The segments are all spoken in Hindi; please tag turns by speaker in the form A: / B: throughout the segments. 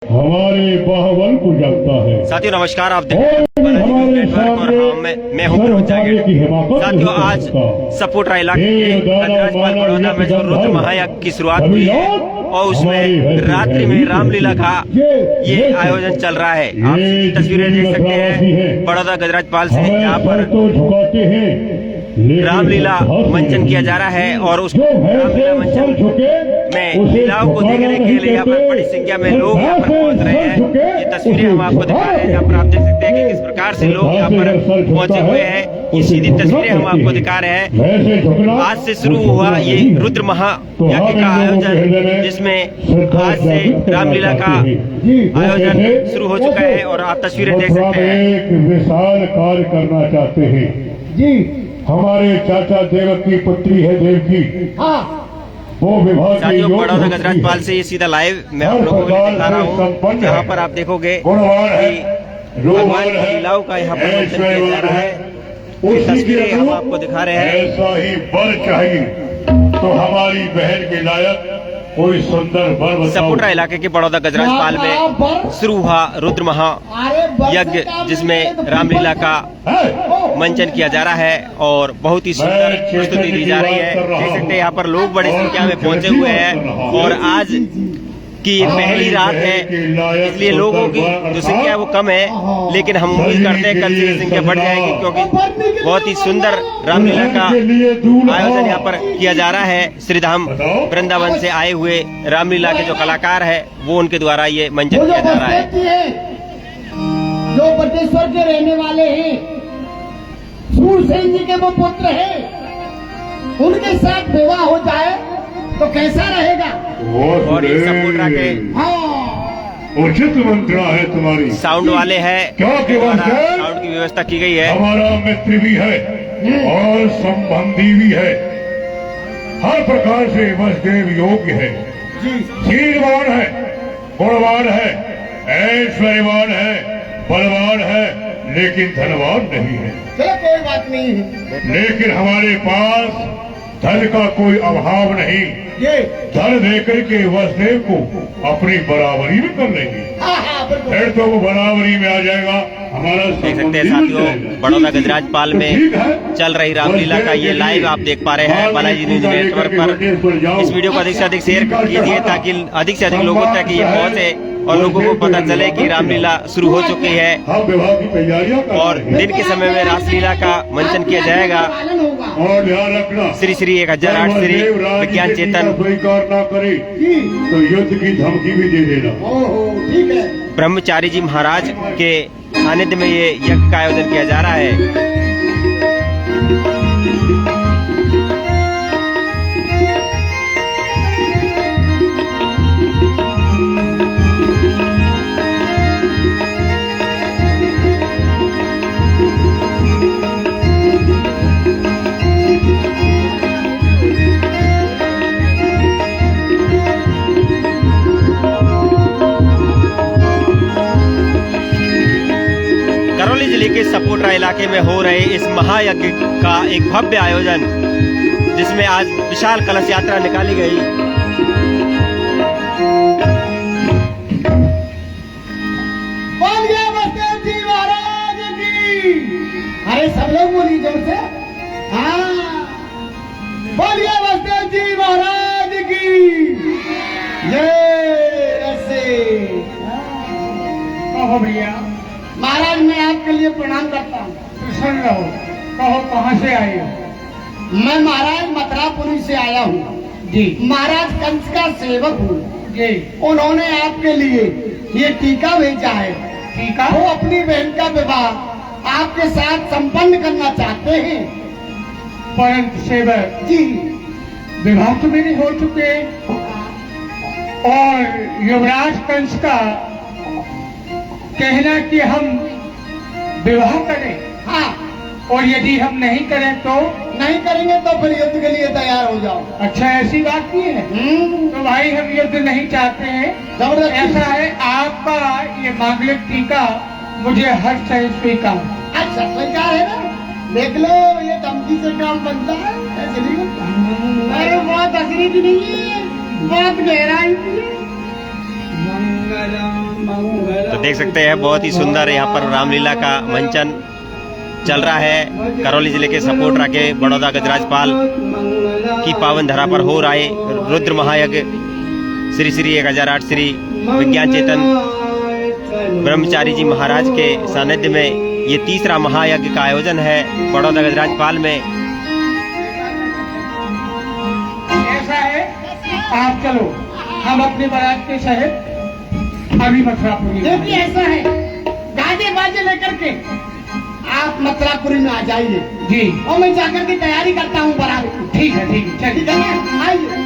A: हमारे बाहुबल को जगता है।
B: साथियों नमस्कार, आप देख रहे हैं और मैं हूं फिरोज जागीर। साथियों आज सपोटरा इलाके के गजराजपाल बड़ौदा में जो रुद्र महायज्ञ की शुरुआत हुई है और उसमें रात्रि में रामलीला का ये आयोजन चल रहा है। आप तस्वीरें देख सकते हैं बड़ौदा गजराजपाल से, यहाँ पर रामलीला मंचन किया जा रहा है और उस रामलीला मंचन में लीलाओं को देखने के लिए यहाँ पर बड़ी संख्या में लोग यहाँ पर पहुँच रहे हैं। ये तस्वीरें हम आपको दिखा रहे हैं, यहाँ पर आप देख सकते हैं कि किस प्रकार से लोग यहाँ पर पहुँचे हुए हैं। ये सीधी तस्वीरें हम आपको दिखा रहे हैं। आज से शुरू हुआ ये रुद्र महायज्ञ का आयोजन, जिसमें आज से रामलीला का आयोजन शुरू हो चुका है और आप तस्वीरें देख सकते हैं।
A: एक विशाल कार्य करना चाहते हैं जी। हमारे चाचा देवक की पुत्री है देवकी, वो विभाग
B: साथियों बड़ौदा गजराजपाल से ये सीधा लाइव मैं आप लोगों को दिखा रहा हूँ। यहाँ पर आप देखोगे भगवान की लीलाओं का यहाँ पर मंचन किया जा रहा है। ये तस्वीरें हम आपको दिखा रहे हैं।
A: ऐसा ही बर चाहिए तो हमारी बहन के लायक कोई सुंदर बर बताओ।
B: सपोटरा इलाके के बड़ौदा गजराजपाल में शुरू हुआ रुद्र महायज्ञ, जिसमें रामलीला का मंचन किया जा रहा है और बहुत ही सुंदर प्रस्तुति दी जा रही है। देख सकते हैं यहाँ पर लोग बड़ी संख्या में पहुंचे हुए हैं और आज की ये पहली रात है, इसलिए लोगों की जो संख्या है वो कम है, लेकिन हम उम्मीद करते हैं कल से ये संख्या बढ़ जाएगी, क्योंकि बहुत ही सुंदर रामलीला का आयोजन यहाँ पर किया जा रहा है। श्रीधाम वृंदावन से आए हुए रामलीला के जो कलाकार है वो उनके द्वारा ये मंचन किया जा रहा है।
C: जो बटेश्वर के रहने वाले हैं, सूरसेन जी के वो पुत्र हैं, उनके साथ विवाह हो जाए तो कैसा रहेगा।
B: और इस सपोटरा के
A: उचित मंत्रा है तुम्हारी,
B: साउंड वाले हैं, साउंड की व्यवस्था की गई है।
A: हमारा मित्र भी है और संबंधी भी है, हर प्रकार से वसुदेव योग्य है, शीलवान है, गुणवान है, ऐश्वर्यवान है, बलवान है, लेकिन धनवान नहीं है।
C: चलो कोई बात नहीं है,
A: लेकिन हमारे पास धन का कोई अभाव नहीं। धन देकर के वसुदेव को अपनी बराबरी में कर लेंगे, फिर तो वो बराबरी में आ जाएगा। हमारा
B: देख सकते हैं साथियों बड़ौदा गजराजपाल में चल रही रामलीला का ये लाइव आप देख पा रहे हैं बालाजी न्यूज नेटवर्क पर। इस वीडियो को अधिक से अधिक शेयर कीजिए ताकि अधिक से अधिक लोगों तक ये पहुंचे और लोगों को पता चले कि रामलीला शुरू हो चुकी है और दिन के समय में रासलीला का मंचन किया जाएगा।
A: और ध्यान रखना,
B: श्री श्री 1008 श्री विज्ञान चेतन
A: स्वीकार न करे तो युद्ध की धमकी भी दे देना।
B: ब्रह्मचारी जी महाराज के सानिध्य में ये यज्ञ का आयोजन किया जा रहा है। करौली जिले के सपोटरा इलाके में हो रहे इस महायज्ञ का एक भव्य आयोजन, जिसमें आज विशाल कलश यात्रा निकाली गई।
C: बोलिए वसुदेव जी महाराज की। अरे सब लोग बोलिए जोर से। हाँ, बोलिए वसुदेव जी महाराज की। ये ऐसे कहो भैया। महाराज मैं आपके लिए प्रणाम करता हूँ।
D: प्रसन्न रहो, कहो कहाँ से आए हो।
C: मैं महाराज मथुरापुरी से आया हूँ
D: जी।
C: महाराज कंस का सेवक हूँ
D: जी।
C: उन्होंने आपके लिए ये टीका भेजा है।
D: टीका?
C: वो अपनी बहन का विवाह आपके साथ संपन्न करना चाहते हैं।
D: परंतु सेवक
C: जी,
D: विवाह तो मेरे हो चुके हैं और युवराज कंस का कहना कि हम विवाह करें।
C: हाँ,
D: और यदि हम नहीं करें तो
C: नहीं करेंगे तो फिर युद्ध के लिए तैयार हो जाओ।
D: अच्छा ऐसी बात नहीं है। तो भाई हम युद्ध नहीं चाहते हैं।
C: जबरदस्ती
D: ऐसा है, आपका ये मांगलिक टीका मुझे हर सही स्वीकार।
C: अच्छा स्वीकार है ना, देख लो ये धमकी से काम बनता है, ऐसे नहीं बनता। अरे बहुत असली की नहीं है, बहुत गहराई की है। मंगलम
B: तो देख सकते हैं बहुत ही सुंदर यहाँ पर रामलीला का मंचन चल रहा है। करौली जिले के सपोटरा के बड़ौदा गजराजपाल की पावन धरा पर हो रहा है रुद्र महायज्ञ। श्री श्री 1008 श्री विज्ञान चेतन ब्रह्मचारी जी महाराज के सानिध्य में ये तीसरा महायज्ञ का आयोजन है बड़ौदा गजराजपाल में।
D: ऐसा है, आप चलो, हम अपनी बारात के शहर अभी मथुरापुरी।
C: देखिए ऐसा है, गाजे बाजे लेकर के आप मथुरापुरी में आ जाइए
D: जी,
C: और मैं जाकर के तैयारी करता हूँ बारात की।
D: ठीक है, ठीक है,
C: ठीक है ना, आइए।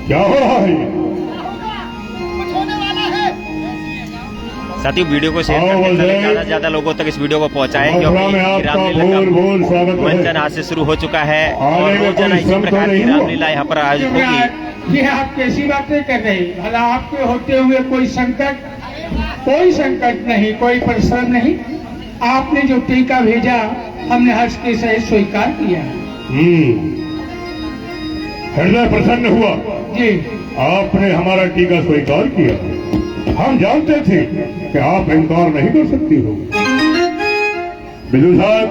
A: क्या हो रहा है?
C: कुछ होने वाला है।
B: साथियों वीडियो को शेयर करके ज्यादा से ज्यादा लोगों तक इस वीडियो को पहुंचाएं, क्योंकि रामलीला का मंचन आज से शुरू हो चुका है और रोजाना इसी प्रकार की रामलीला यहाँ पर आयोजित होगी।
D: ये आप कैसी बातें कर रहे हैं? भला आपके होते हुए कोई संकट नहीं, कोई परिश्रम नहीं। आपने जो टीका भेजा हमने हर्ष के सहित स्वीकार किया।
A: हृदय प्रसन्न हुआ
D: जी,
A: आपने हमारा टीका स्वीकार किया। हम जानते थे कि आप इनकार नहीं कर सकती हो। बिजू साहब,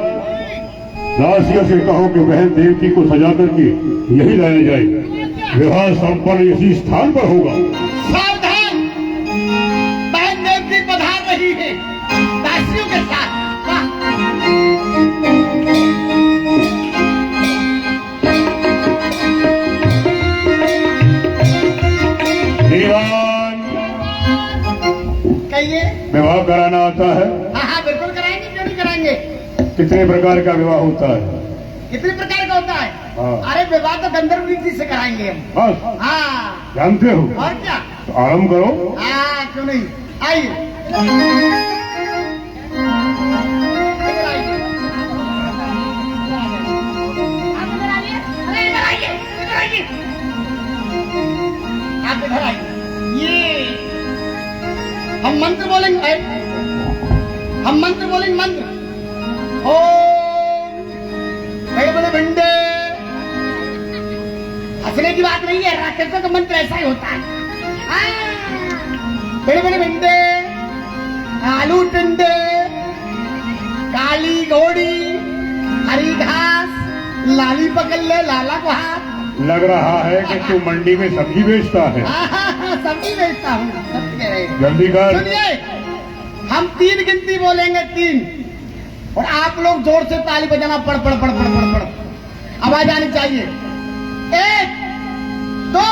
A: दासियों से कहो कि बहन देवकी को सजा करके यही लाया जाए। विवाह संपन्न इसी स्थान पर होगा।
C: सावधान, बहन देवकी पधार रही है दासियों के साथ। कहिए,
A: विवाह कराना आता है?
C: हाँ बिल्कुल कराएंगे, क्यों नहीं कराएंगे।
A: कितने प्रकार का विवाह होता है?
C: कितने प्रकार का होता है?
A: हाँ।
C: अरे विवाह तो गंधर्व रीति से कराएंगे हम।
A: बस
C: हाँ,
A: जानते हो?
C: और क्या।
A: तो आरंभ करो।
C: हाँ क्यों नहीं, आइए। आप इधर आइए। ये हम मंत्र बोलेंगे, मंत्र। ओम बड़े बड़े भिंडे। हंसने की बात नहीं है, राक्षसों का मंत्र ऐसा ही होता है। बड़े बड़े भिंडे, आलू टिंडे, काली घोड़ी, हरी घास, लाली पकड़ ले, लाला को हाथ।
A: लग रहा है कि तू मंडी में सब्जी बेचता है।
C: सब्जी बेचता हूँ, सब्जी कह रहे हैं।
A: जल्दी कर।
C: सुनिए, हम 3 गिनती बोलेंगे, 3, और आप लोग जोर से ताली बजाना। पड़ पड़ पड़ पड़ पड़ पड़ आवाज आनी चाहिए। 1 2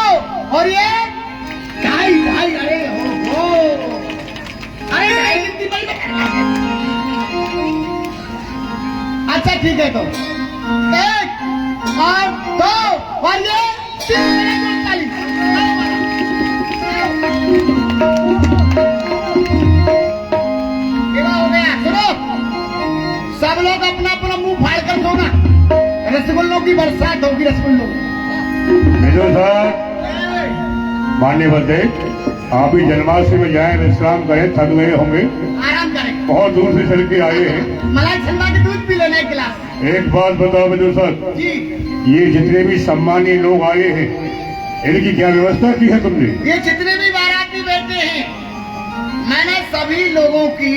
C: और ये ढाई। अरे हो अरे ढाई गिनती बड़ी बजाना। अच्छा ठीक है, तो 1 और 2 और ये 3 ताली। हो गया। सुनो, सब लोग अपना अपना मुंह फाड़ कर सोना। रसगुल्लों की बरसात होगी, रसगुल्लों।
A: बिजू साहब, मान्य बंदे, आप ही जन्माष्टमी में जाएं, विश्राम करें, थक गए होंगे।
C: आराम करें।
A: बहुत दूर से चल के आए हैं।
C: मलाई छन्ना के दूध पी लेना 1 गिलास।
A: एक बात बताओ बिजू साहब,
C: जी,
A: ये जितने भी सम्मानीय लोग आए हैं, इनकी क्या व्यवस्था की है तुमने?
C: ये जितने भी बाराती बैठे हैं, मैंने सभी लोगों की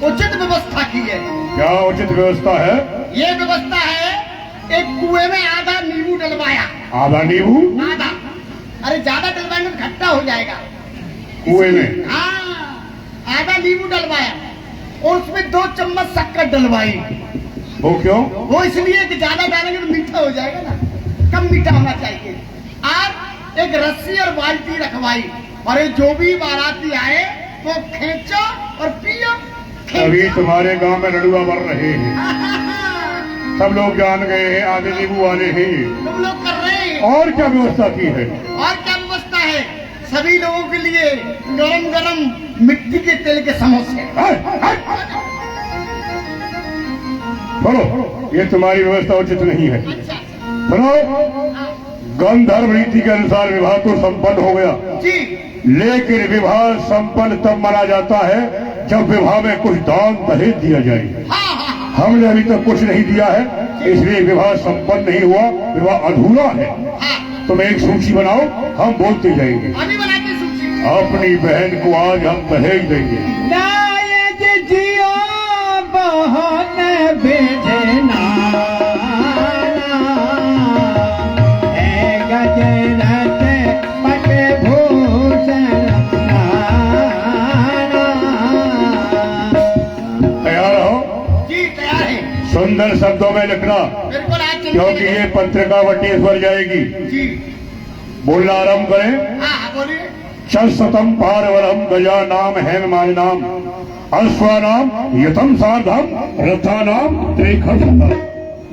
C: उचित व्यवस्था की है।
A: क्या उचित व्यवस्था है?
C: ये व्यवस्था है, एक कुएं में आधा नींबू डलवाया।
A: आधा नींबू?
C: आधा, अरे ज्यादा डलवाएंगे तो खट्टा हो जाएगा।
A: कुएं में?
C: हाँ, आधा नींबू डलवाया और उसमें 2 चम्मच शक्कर डलवाई।
A: वो क्यों?
C: वो इसलिए कि ज्यादा डालेंगे तो मीठा हो जाएगा ना, कम मीठा होना चाहिए। और एक रस्सी और बाल्टी रखवाई, और ये जो भी बाराती आए वो खींचो और पियो।
A: अभी तुम्हारे गांव में लड़ुआ मर रहे हैं। सब लोग जान गए हैं, आगे नींबू वाले हैं।
C: तुम लोग कर रहे हैं।
A: और क्या व्यवस्था की है?
C: और क्या व्यवस्था है? सभी लोगों के लिए गरम गरम मिट्टी के तेल के समोसे।
A: सुनो, ये तुम्हारी व्यवस्था उचित नहीं है।
C: अच्छा
A: सुनो, गंधर्व रीति के अनुसार विवाह तो संपन्न हो गया,
C: जी।
A: लेकिन विवाह संपन्न तब माना जाता है जब विवाह में कुछ दान दहेज दिया जाए।
C: हाँ हाँ हाँ।
A: हमने अभी तक कुछ नहीं दिया है, इसलिए विवाह संपन्न नहीं हुआ, विवाह अधूरा है।
C: हाँ।
A: तुम एक सूची बनाओ, हम बोलते जाएंगे।
C: अभी बनाते सूची।
A: अपनी बहन को आज हम दहेज देंगे।
D: नायज जियो बहन बेजना गजरत पट भूषण
A: तैयार हो?
C: जी तैयार है।
A: सुंदर शब्दों में लिखना,
C: बिल्कुल आज चलते
A: क्योंकि
C: हैं।
A: ये पत्रिका वटेश्वर जाएगी।
C: जी।
A: बोलना आरंभ करें।
C: हाँ हाँ बोलिए।
A: शतम पारवरम गजा नाम हेम मालिनाम अश्वानाम यतम सार्धम रथानाम त्रिखंड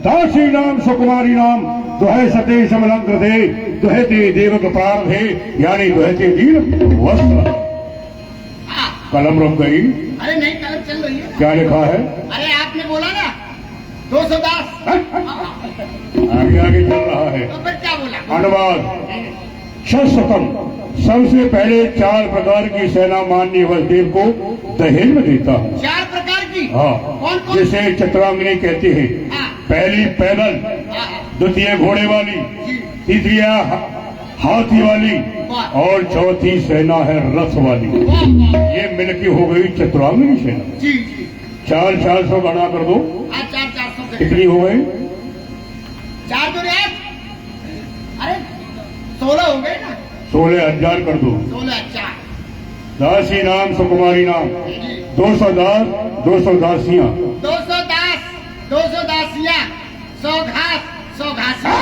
A: दासी नाम सुकुमारी नाम दुहे सते समलंग्र दे दुहते देवक प्रार्धे यानी दुहते दीन वस्त्र।
C: हाँ।
A: कलम रुक गई।
C: अरे नहीं कलम चल रही है।
A: क्या लिखा है?
C: अरे आपने बोला ना 210।
A: आगे आगे चल रहा है।
C: तो फिर क्या बोला?
A: अनुवाद। शतम सबसे पहले 4 प्रकार की सेना माननीय वसुदेव को दहेज में देता हूँ।
C: 4 प्रकार की?
A: हाँ,
C: कौन कौन?
A: जिसे चतुरांगनी कहते हैं।
C: हाँ।
A: पहली पैदल,
C: हाँ।
A: द्वितीय घोड़े वाली,
C: जी।
A: तीसरी हाथी वाली
C: वाह।
A: और चौथी सेना है रथ वाली।
C: वाह, वाह।
A: ये मिलकर हो गई चतुरांगनी सेना।
C: जी जी।
A: 400 गणा कर दो।
C: आज 400 से
A: कितनी हो गई?
C: 4 तो यार। अरे 16 हो गए ना।
A: 16,000 कर दो।
C: 16 4।
A: दासी नाम सुकुमारी नाम
C: जी।
A: 200 दास 200 दासियां
C: 210 200 दासियां 100 घास 100 घासियां।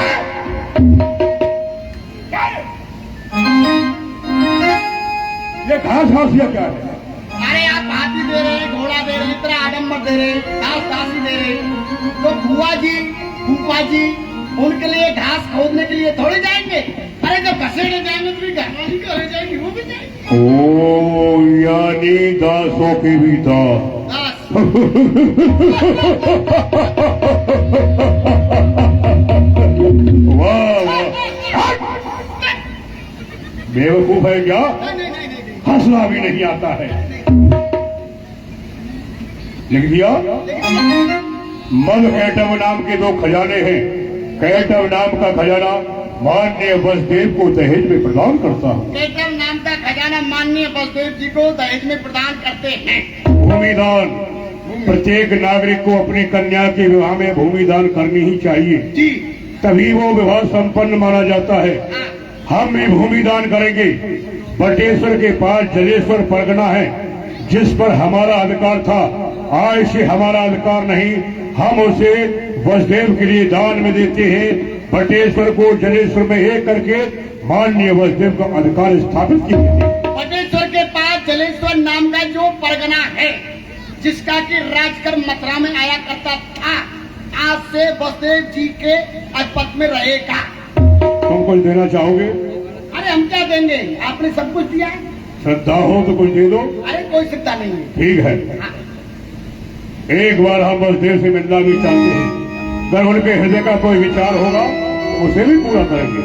A: ये घास घासिया क्या है?
C: अरे आप हाथी दे रहे हैं, घोड़ा दे रहे हैं, इतना आडम्बर दे रहे हैं, दास दासी दे रहे हैं, तो बुआ जी फूफा जी उनके लिए घास खोदने के लिए थोड़े जाएंगे। अरे जब घसेड़े जाएंगे तो भी घरवाली करे जाएंगी, वो भी जाएंगे।
A: ओ यानी दासों की भी दास।
C: दास।
A: वाह वाह, बेवकूफ है क्या?
C: नहीं।
A: हंसना भी नहीं आता है। लिख दिया। मद कैटव नाम के 2 खजाने हैं। कैटव नाम का खजाना माननीय वसुदेव को दहेज में प्रदान करता हूँ।
C: केटम नाम का खजाना माननीय वसुदेव जी को दहेज में प्रदान करते हैं।
A: भूमिदान, प्रत्येक नागरिक को अपनी कन्या के विवाह में भूमिदान करनी ही चाहिए,
C: जी।
A: तभी वो विवाह संपन्न माना जाता है। हम भी भूमिदान करेंगे। बटेश्वर के पास जलेश्वर परगना है, जिस पर हमारा अधिकार था, आज से हमारा अधिकार नहीं, हम उसे वसुदेव के लिए दान में देते हैं। बटेश्वर को जलेश्वर में एक करके माननीय वसुदेव का अधिकार स्थापित किया।
C: बटेश्वर के पास जलेश्वर नाम का जो परगना है, जिसका कि राजकर मथुरा में आया करता था, आज से वसुदेव जी के अधिपत्य में रहेगा।
A: तुम कुछ देना चाहोगे?
C: अरे हम क्या देंगे, आपने सब कुछ दिया है।
A: श्रद्धा हो तो कुछ दे दो।
C: अरे कोई श्रद्धा नहीं है।
A: ठीक है,
C: हाँ।
A: एक बार हम वसुदेव से मिलना भी चाहते हैं। अगर उनके हृदय का कोई विचार होगा तो उसे भी पूरा करेंगे।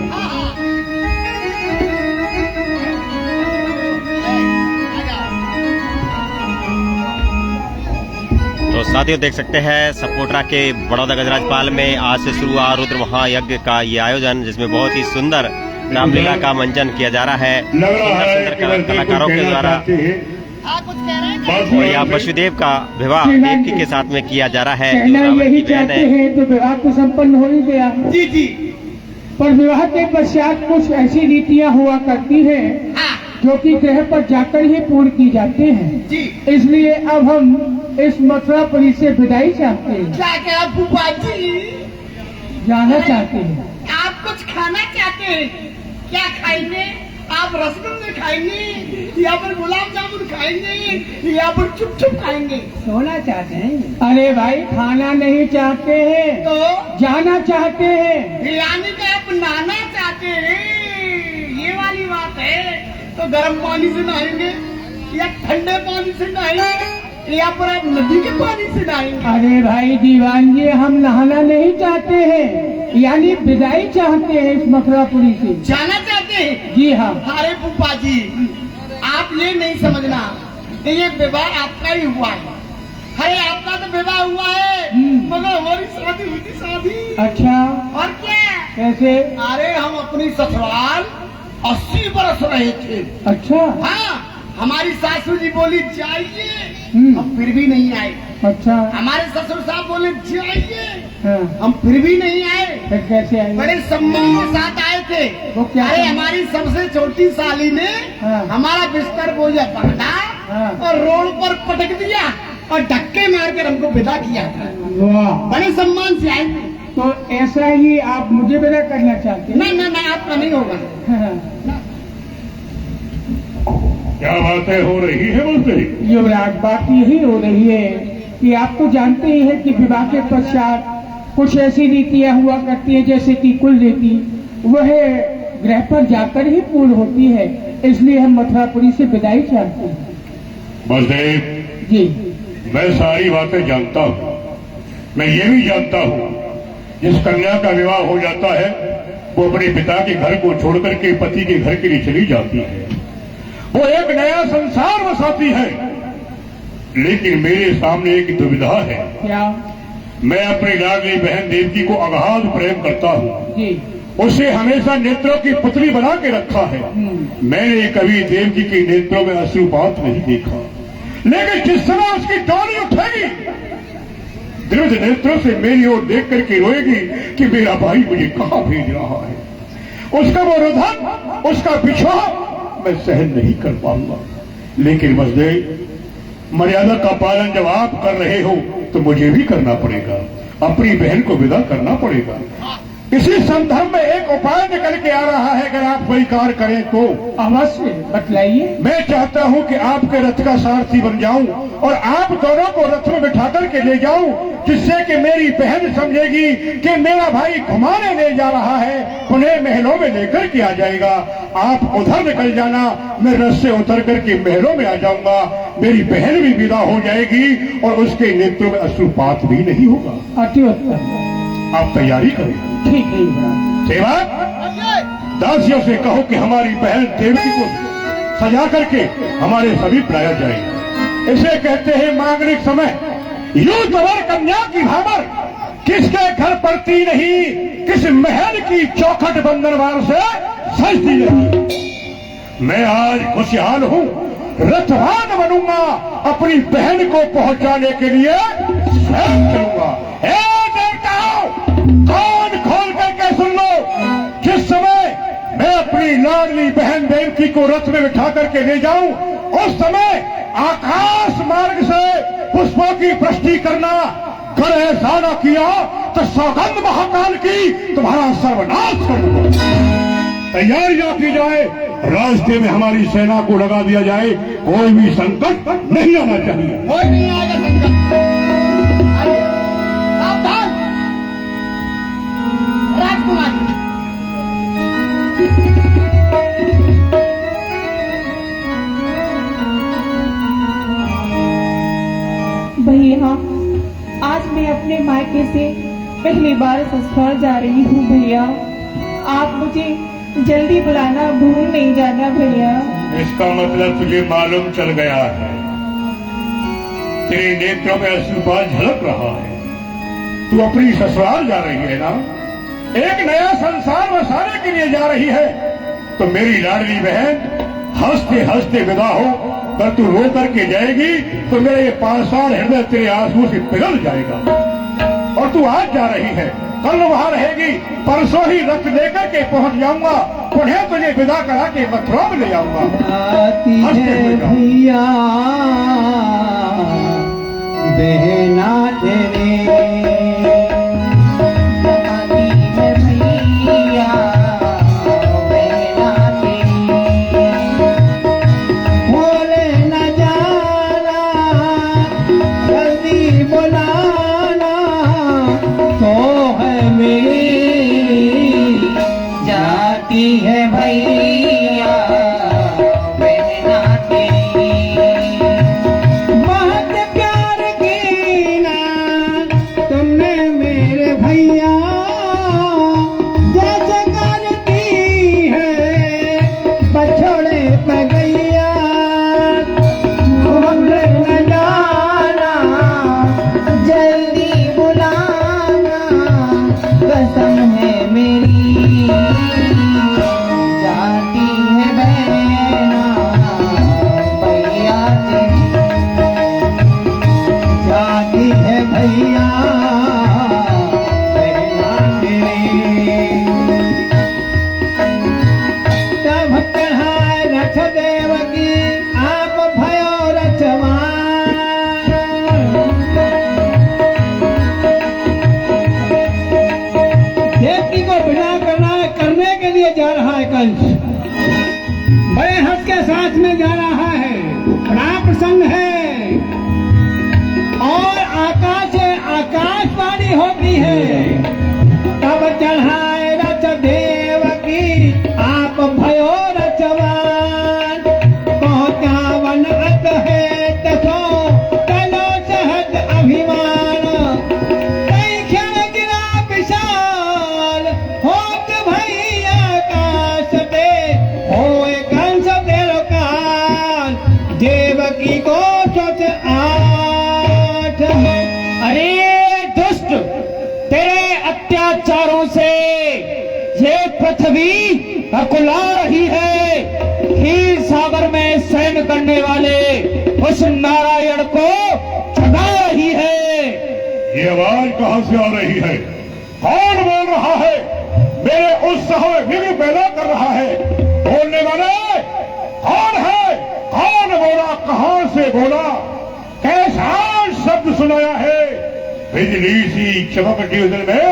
B: तो साथियों देख सकते हैं सपोटरा के बड़ौदा गजराजपाल में आज से शुरू हुआ रुद्र महायज्ञ का ये आयोजन, जिसमें बहुत ही सुंदर रामलीला का मंचन किया जा रहा है।
A: लग रहा है कि
B: सुंदर कलाकारों के द्वारा
C: कुछ कह रहे हैं।
B: और यहाँ वसुदेव का विवाह देवकी के साथ में किया जा रहा है।
D: कहना
B: रावण
D: यही
B: की बहन
D: चाहते
B: है।
D: हैं तो विवाह तो संपन्न हो ही गया,
C: जी जी।
D: पर विवाह के पश्चात कुछ ऐसी रीतियां हुआ करती हैं
C: हाँ
D: जो कि ग्रह पर जाकर ही पूर्ण की जाते हैं।
C: जी।
D: इसलिए अब हम इस मथुरापुरी से विदाई चाहते हैं,
C: क्या क्या फूफा जी,
D: जाना चाहते हैं।
C: आप कुछ खाना चाहते हैं? क्या खाएंगे? आप रसगुल्ले खाएंगे या फिर गुलाब जामुन खाएंगे या फिर चुप चुप खाएंगे?
D: सोना चाहते हैं। अरे भाई खाना नहीं चाहते हैं
C: तो
D: जाना चाहते हैं।
C: यानी कि आप नहाना चाहते हैं, ये वाली बात है। तो गर्म पानी से नहाएंगे या ठंडे पानी से नहाएंगे या फिर आप नदी के पानी से नहाएंगे?
D: अरे भाई दीवान जी, हम नहाना नहीं चाहते हैं, यानी विदाई चाहते हैं इस मथुरापुरी से।
C: जाना चाहते हैं?
D: जी हाँ।
C: अरे पुप्पा जी, आप ये नहीं समझना कि ये विवाह आपका ही हुआ है। अरे आपका तो विवाह हुआ है मगर हमारी शादी हुई थी, शादी।
D: अच्छा,
C: और क्या?
D: कैसे?
C: अरे हम अपनी ससुराल 80 बरस रहे थे।
D: अच्छा।
C: हाँ, हमारी सासू जी बोली जाइए, हम फिर भी नहीं आए।
D: अच्छा।
C: हमारे ससुर साहब बोले जाइए,
D: हाँ।
C: हम फिर भी नहीं आए।
D: फिर कैसे आए?
C: बड़े सम्मान के साथ आए थे।
D: वो क्या?
C: अरे हमारी सबसे छोटी साली ने
D: हाँ।
C: हमारा बिस्तर बोझा पकड़ा
D: हाँ।
C: और रोड पर पटक दिया और धक्के मार कर हमको विदा किया था।
D: वाह,
C: बड़े सम्मान से आए थे।
D: तो ऐसा ही आप मुझे विदा करना चाहते हैं?
C: ना आपका नहीं होगा।
D: हाँ।
A: क्या बातें हो रही है मुझसे?
D: युवराज, बात यही हो रही है कि आप तो जानते ही हैं कि विवाह के पश्चात कुछ ऐसी नीतियां हुआ करती है जैसे कि कुल रीति वह ग्रह पर जाकर ही पूर्ण होती है, इसलिए हम मथुरापुरी से विदाई चाहते हैं।
A: बसदेव
D: जी।
A: मैं सारी बातें जानता हूँ। मैं ये भी जानता हूँ जिस कन्या का विवाह हो जाता है वो अपने पिता के घर को छोड़कर के पति के घर के लिए चली जाती है, वो एक नया संसार बसाती है। लेकिन मेरे सामने एक दुविधा है।
D: क्या?
A: मैं अपनी लाडली बहन देवकी को अगाध प्रेम करता हूँ,
D: जी।
A: उसे हमेशा नेत्रों की पुतली बना के रखा है। मैंने कभी देवकी के नेत्रों में अश्रुपात नहीं देखा, लेकिन जिस समय उसकी डोली उठेगी दृढ़ नेत्रों से मेरी ओर देख करके रोएगी कि मेरा भाई मुझे कहाँ भेज रहा है, उसका वो रुदन, उसका बिछोह मैं सहन नहीं कर पाऊंगा। लेकिन बसदेव, मर्यादा का पालन जब आप कर रहे हो तो मुझे भी करना पड़ेगा, अपनी बहन को विदा करना पड़ेगा। इसी संदर्भ में एक उपाय निकल के आ रहा है, अगर आप स्वीकार करें तो।
D: अवश्य बताइए।
A: मैं चाहता हूं कि आपके रथ का सारथी बन जाऊं और आप दोनों को रथ में बिठा करके ले जाऊं, जिससे कि मेरी बहन समझेगी कि मेरा भाई घुमाने ले जा रहा है, उन्हें महलों में लेकर के आ जाएगा। आप उधर निकल जाना, मैं रथ से उतर करके महलों में आ जाऊंगा, मेरी बहन भी विदा हो जाएगी और उसके नेत्रों में अश्रुपात भी नहीं होगा।
D: अति उत्तम।
A: आप तैयारी करें।
D: ठीक है युवराज।
A: सेवा, दासियों से कहो कि हमारी बहन देवकी को सजा करके हमारे समीप लाया जाए। इसे कहते हैं मांगलिक समय। यूं तवर कन्या की भावर किसके घर पड़ती नहीं, किस महल की चौखट बंदरवार से सजती नहीं। मैं आज खुशहाल हूँ, रथवान बनूंगा, अपनी बहन को पहुंचाने के लिए स्वयं चलूंगा। कान खोल करके सुन लो, जिस समय मैं अपनी लाडली बहन देवकी को रथ में बिठा करके ले जाऊं, उस समय आकाश मार्ग से पुष्पों की वृष्टि करना। अगर ऐसा न किया तो सौगंध महाकाल की तुम्हारा सर्वनाश कर दूंगा। तैयारियां की जाए, रास्ते में हमारी सेना को लगा दिया जाए, कोई भी संकट नहीं आना चाहिए।
C: कोई नहीं आएगा संकट। सावधान राजकुमारी।
E: भैया, आज मैं अपने मायके से पहली बार ससुराल जा रही हूँ भैया। आप मुझे जल्दी बुलाना भूल नहीं जाना भैया।
A: इसका मतलब तुझे मालूम चल गया है, तेरे नेत्रों में अश्रुपात झलक रहा है। तू अपनी ससुराल जा रही है ना, एक नया संसार बसाने के लिए जा रही है। तो मेरी लाडली बहन हंसते हंसते विदा हो, अगर तू रो करके जाएगी तो मेरे ये पाषाण हृदय तेरे आंसू से पिघल जाएगा। और तू आज जा रही है, कल वहां रहेगी, परसों ही रथ लेकर के पहुंच जाऊंगा, उन्हें तुझे विदा करा के मथुरा में ले जाऊंगा।
D: भैया बहना तेरे
E: भैया बहना तेरी
C: जाती है भैया बहना तेरी, बहुत प्यार किया तुमने मेरे भैया, जैसे करती है बछड़े पे गैया, घूमने न जाना जल्दी बुलाना, कसम है मेरी जाती है बहना भैया तेरी, जाती है भैया बहना तेरी। तब कढ़ाए रथ देव की आप भयो रचवान, देवकी को बिना करने के लिए जा रहा है कंस, बड़े हर्ष के साथ में जा रहा है, बड़ा प्रसन्न है, और आकाशवाणी होती है, तब चढ़ाए रथ देव की आप भयो रचवान, पहुंचावन अत है तसो तलो सहज अभिमान, कई क्षण गिरा विशाल होत भैया काश पे, होए कंस तेरो काल, देवकी को सोच आठ। अरे दुष्ट, तेरे अत्याचारों से ये पृथ्वी अकुला रही है, क्षीर सागर में शयन करने वाले उस नारायण को जगा रही है।
A: ये आवाज कहां से आ रही है? कौन बोल रहा है? मेरे उत्साह में विघ्न पैदा कर रहा है। बोलने वाले कौन है? कौन बोला? कहां से बोला? कैसा शब्द सुनाया है? बिजली सी चमकती उधर में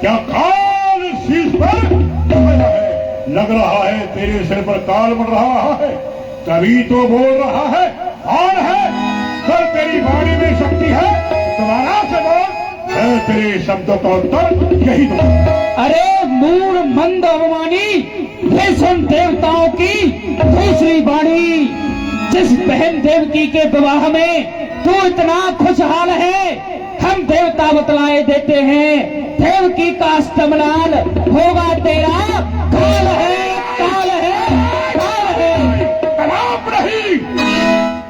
A: क्या काल शीश पर लगाया है? लग रहा है तेरे सिर पर काल बढ़ रहा है, तभी तो बोल रहा है। कौन है? सर तेरी वाणी में शक्ति है, तुम्हारा से बोल, मैं तेरे शब्दों का उत्तर यही दूंगा।
C: अरे मूढ़ मंद अवमानी, ये सुन देवताओं की दूसरी वाणी, जिस बहन देवकी के विवाह में तू इतना खुशहाल है, हम देवता बतलाए देते हैं, देवकी का अष्टमलाल होगा तेरा काल है, काल है, काल है।
A: कलाप नहीं,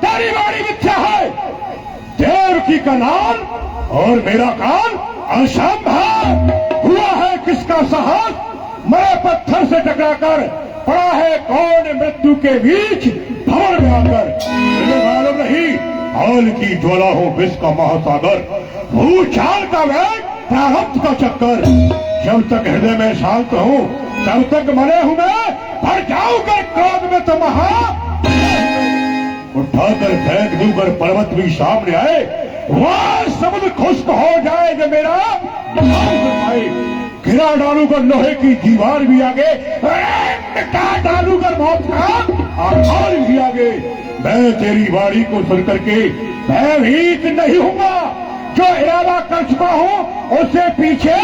A: तेरी वाणी मिथ्या है। देवकी का लाल और मेरा काल असंभव। हुआ है किसका साहस? मरे पत्थर से टकराकर पड़ा है कौन मृत्यु के बीच भवन में आकर? मुझे मालूम नहीं, हाल की ज्वाला हो विष का महासागर, भूचाल का वेग, प्रारब्ध का चक्कर। जब तक हृदय में शांत हूँ तब तक मरे हूँ मैं, भर जाऊंगा क्रोध में तो महा उठाकर फेंक दूंकर पर्वत भी सामने आए, वह समुद्र खुश्क हो जाए जो मेरा गिरा डालूंगा लोहे की दीवार भी आगे, मिटा डालूंगा मौत का आधार भी आगे। मैं तेरी वाणी को सुन करके भयभीत नहीं हूँगा, जो इरादा कर चुका हूँ उससे पीछे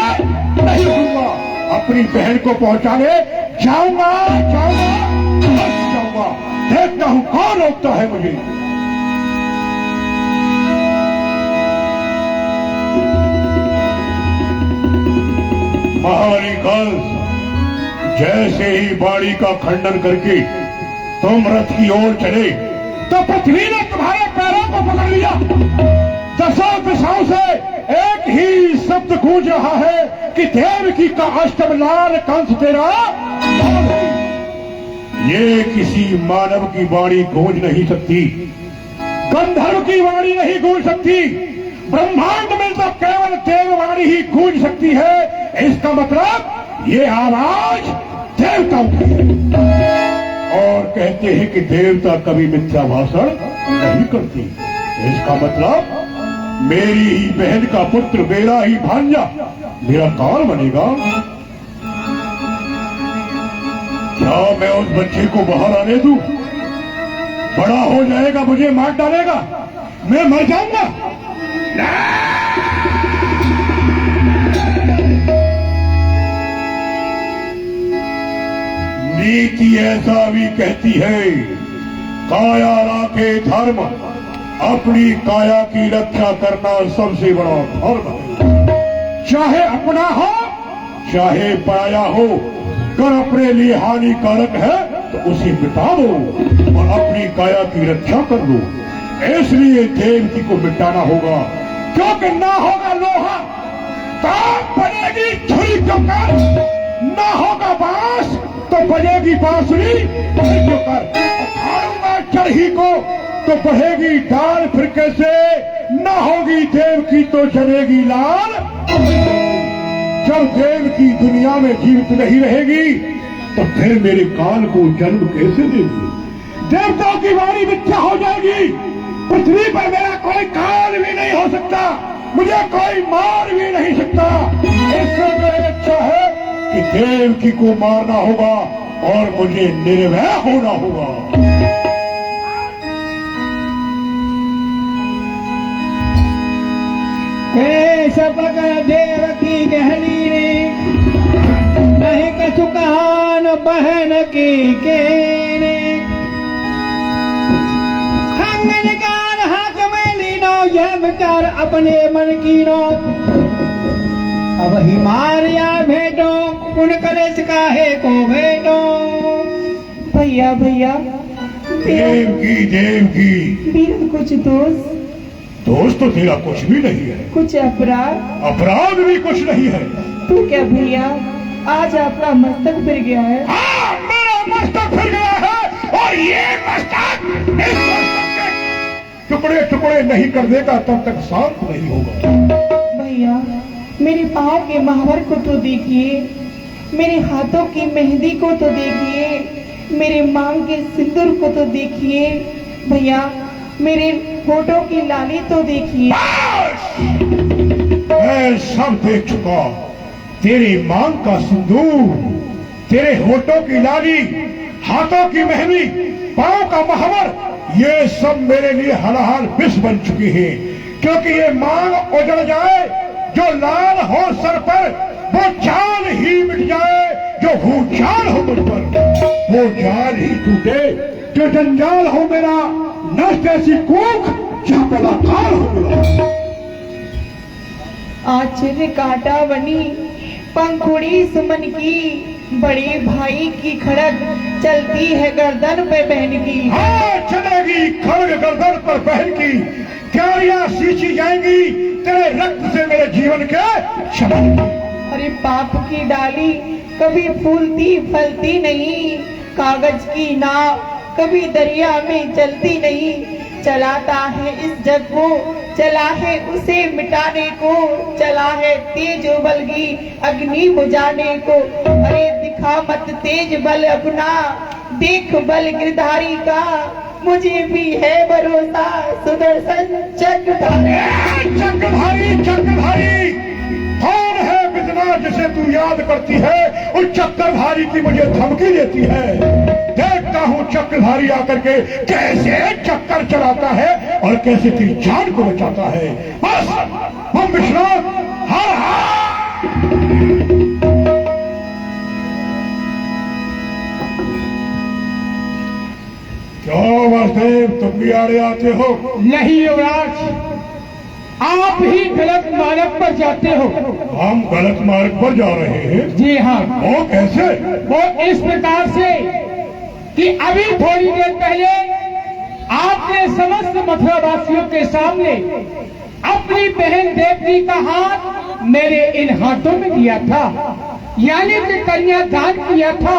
A: नहीं हूँगा। अपनी बहन को पहुँचाने जाऊंगा, जाऊंगा। देखता हूँ कौन रोकता है मुझे। महारानी कंस, जैसे ही बाड़ी का खंडन करके तुम रथ की ओर चले तो पृथ्वी ने तुम्हारे पैरों को पकड़ लिया। दसों दिशाओं से एक ही शब्द गूंज रहा है कि देवकी का अष्टमलाल कंस तेरा। ये किसी मानव की वाणी गूंज नहीं सकती, गंधर्व की वाणी नहीं गूंज सकती, ब्रह्मांड में तो केवल देववाणी ही गूंज सकती है। इसका मतलब ये आवाज देवताओं की है। और कहते हैं कि देवता कभी मिथ्या भाषण नहीं करती। इसका मतलब मेरी ही बहन का पुत्र, मेरा ही भांजा मेरा काल बनेगा। क्या मैं उस बच्चे को बाहर आने दूं? बड़ा हो जाएगा, मुझे मार डालेगा, मैं मर जाऊंगा। नीति ऐसा भी कहती है, काया राखे धर्म, अपनी काया की रक्षा करना सबसे बड़ा धर्म है। चाहे अपना हो चाहे पाया हो, कर अपने लिए हानिकारक है तो उसे मिटा दो और अपनी काया की रक्षा कर लो। इसलिए देवकी को मिटाना होगा, क्योंकि ना होगा लोहा तो बनेगी छुरी चौकर, ना होगा बांस तो बजेगी बांसुरी चौकर, उखाड़ूंगा चढ़ी को तो बढ़ेगी डाल, फिर कैसे ना होगी देवकी तो चलेगी लाल। जब देवकी दुनिया में जीवित नहीं रहेगी तो फिर मेरे काल को जन्म कैसे देगी? देवताओं की वाणी मिथ्या हो जाएगी, पृथ्वी पर मेरा कोई काल भी नहीं हो सकता, मुझे कोई मार भी नहीं सकता। इससे मेरे अच्छा है कि देवकी को मारना होगा और मुझे निर्भय होना होगा।
D: सबक देवकी कहली रे, नहीं कछु कहान बहन की केने, खंगन कार हाथ में लीनो, यह विचार अपने मन की नो, अब ही मारिया भेटो, पुन कलेश काहे को भेटो।
E: भैया भैया
A: देवकी देवकी,
E: बीरन कुछ दोस्त,
A: दोस्त तो तेरा कुछ भी नहीं है,
E: कुछ अपराध,
A: अपराध भी कुछ नहीं है।
E: तो क्या भैया आज आपका मस्तक फिर गया है?
A: हाँ, मेरा मस्तक फिर गया है और ये मस्तक इस मस्तक के टुकड़े टुकड़े नहीं कर देगा तब तक शांत नहीं होगा।
E: भैया मेरे पाँव के महावर को तो देखिए, मेरे हाथों की मेहंदी को तो देखिए, मेरे मांग के सिंदूर को तो देखिए, भैया मेरे होठों की लाली तो देखिए।
A: मैं सब देख चुका, तेरी मांग का सिंदूर, तेरे होठों की लाली, हाथों की मेहंदी, पांव का महावर, ये सब मेरे लिए हलाहाल विष बन चुकी है। क्योंकि ये मांग उजड़ जाए, जो लाल हो सर पर वो जान ही मिट जाए, जो भूचाल हो मुझ पर वो जाल ही टूटे, जो जंजाल हो मेरा नष्ट ऐसी कूक जहाँ कलाकार हो मेरा।
E: आश्चर्य कांटा बनी पंखुड़ी सुमन की, बड़े भाई की खड़ग चलती है गर्दन पे बहन की।
A: हाँ चलेगी खड़ग गर्दन पर बहन की, क्यारियां सींची जाएंगी तेरे रक्त से मेरे जीवन के शबन की।
E: अरे पाप की डाली कभी फूलती फलती नहीं, कागज की नाव कभी दरिया में चलती नहीं, चलाता है इस जग को, चला है उसे मिटाने को, चला है तेज बलगी अग्नि बुझाने को। अरे दिखा मत तेज बल अपना, देख बल गिरधारी का, मुझे भी है भरोसा सुदर्शन चक्रधारी।
A: चक्रधारी चक्रधारी कौन है विधना जिसे तू याद करती है, उस चक्रधारी की मुझे धमकी देती है। देखता हूँ चक्रधारी आकर के कैसे चक्कर चलाता है और कैसे तेरी जान को बचाता है। बस हम विश्राम, हर हर। क्यों वासुदेव तुम भी आड़े आते हो?
D: नहीं युवराज, आप ही गलत मार्ग पर जाते हो।
A: हम गलत मार्ग पर जा रहे हैं?
D: जी हाँ।
A: वो कैसे?
D: वो इस प्रकार से कि अभी थोड़ी देर पहले आपने समस्त मथुरा वासियों के सामने अपनी बहन देवकी का हाथ मेरे इन हाथों में दिया था, यानी कि कन्या दान किया था,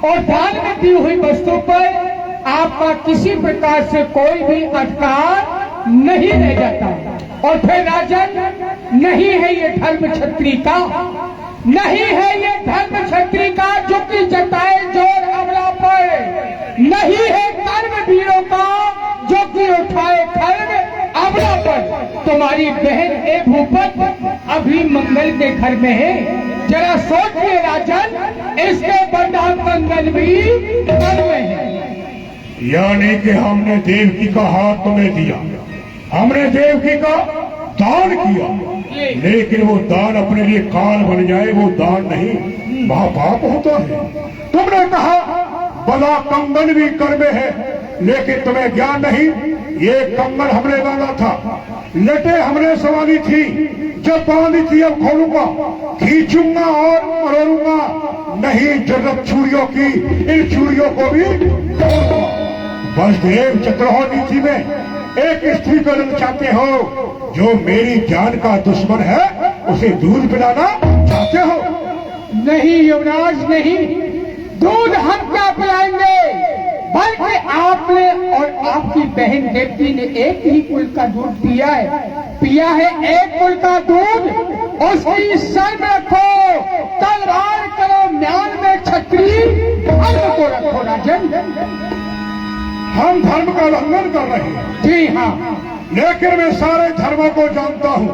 D: और दान में दी हुई वस्तु पर आपका किसी प्रकार से कोई भी अधिकार नहीं रह जाता। और फिर राजन, नहीं है ये धर्म क्षत्रि का, नहीं है ये धर्म क्षत्रि का जो कि जताए जोर अमला पर, नहीं है कर्म वीरों का जो कि उठाए खर्व अमला पर। तुम्हारी बहन ए भूपत अभी मंगल के घर में है, जरा सोचिए राजन, इसके बंधन कंगन भी घर में है।
A: यानी कि हमने देवकी का हाथ तुम्हें दिया, हमने देवकी का दान किया, लेकिन वो दान अपने लिए काल बन जाए वो दान नहीं, महापाप होता है। तुमने कहा बड़ा कंगन भी कर में है, लेकिन तुम्हें ज्ञान नहीं, ये कंगन हमने बांधा था, लटे हमने सवारी थी, जब बांधी थी अब खोलूंगा, खींचूंगा और मरोड़ूंगा, नहीं जरूरत चूड़ियों की, इन चूड़ियों को भी तोड़ूंगा। वसुदेव चक्रवाह नीति में एक स्त्री को चाहते हो जो मेरी जान का दुश्मन है, उसे दूध पिलाना चाहते हो?
D: नहीं युवराज नहीं, दूध हम क्या पिलाएंगे, बल्कि आपने और आपकी बहन देवती ने एक ही कुल का दूध पिया है एक कुल का दूध। उसकी सर में रखो, तलवार करो म्यान में छतरी, धर्म को रखो राजन।
A: हम धर्म का उल्लंघन कर रहे हैं।
D: जी हाँ,
A: लेकिन मैं सारे धर्मों को जानता हूँ,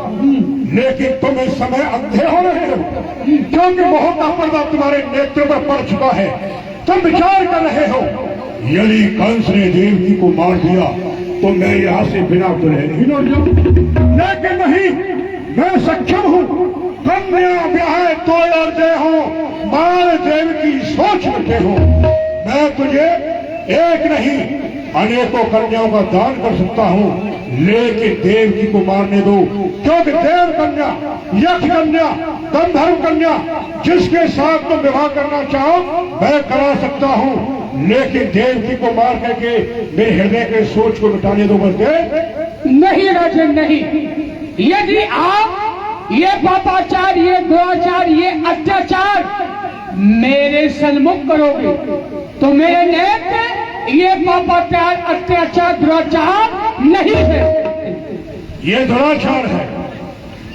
A: लेकिन तुम इस समय अंधे हो रहे हो, क्योंकि बहुत का पर्दा तुम्हारे नेत्र में पड़ चुका है। तुम विचार कर रहे हो यदि कंस ने देवकी को मार दिया तो मैं यहाँ से बिना दुल्हन ही लौट जाऊं, लेकिन नहीं, मैं सक्षम हूँ। कन्या ब्याह तो लड़ते हो, मार देवकी सोच रखे हो। मैं तुझे एक नहीं अनेकों कन्याओं का दान कर सकता हूँ, लेकिन देवकी को मारने दो, क्योंकि देव कन्या, यक्ष कन्या, गंधर्व कन्या, जिसके साथ तुम विवाह करना चाहो मैं करा सकता हूँ, लेकिन देवकी को मार करके मेरे हृदय के सोच को मिटाने दो बस।
D: नहीं राजन नहीं, यदि आप ये पापाचार, ये दुराचार, ये अत्याचार मेरे सन्मुख करोगे तो मेरे नेत्र ये पापाचार, अत्याचार, दुराचार नहीं है।
A: ये दुराचार है,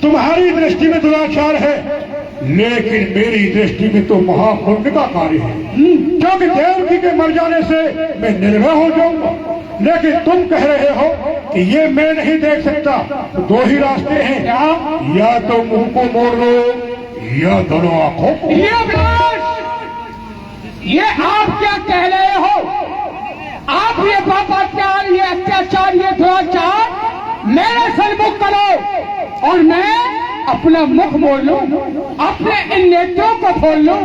A: तुम्हारी दृष्टि में दुराचार है, लेकिन मेरी दृष्टि में तो महापुण्य का कार्य है, क्योंकि देवकी के मर जाने से मैं निर्भय हो जाऊंगा। लेकिन तुम कह रहे हो कि ये मैं नहीं देख सकता, तो दो ही रास्ते हैं, या तो मुंह को मोड़ लो या दोनों आंखों को।
D: ये आप क्या कह रहे हो? आप ये पापाचार, ये अत्याचार, ये दुराचार मेरे सन्मुख करो और मैं अपना मुख मोड़ लूं, अपने इन नेत्रों को खोल लूं।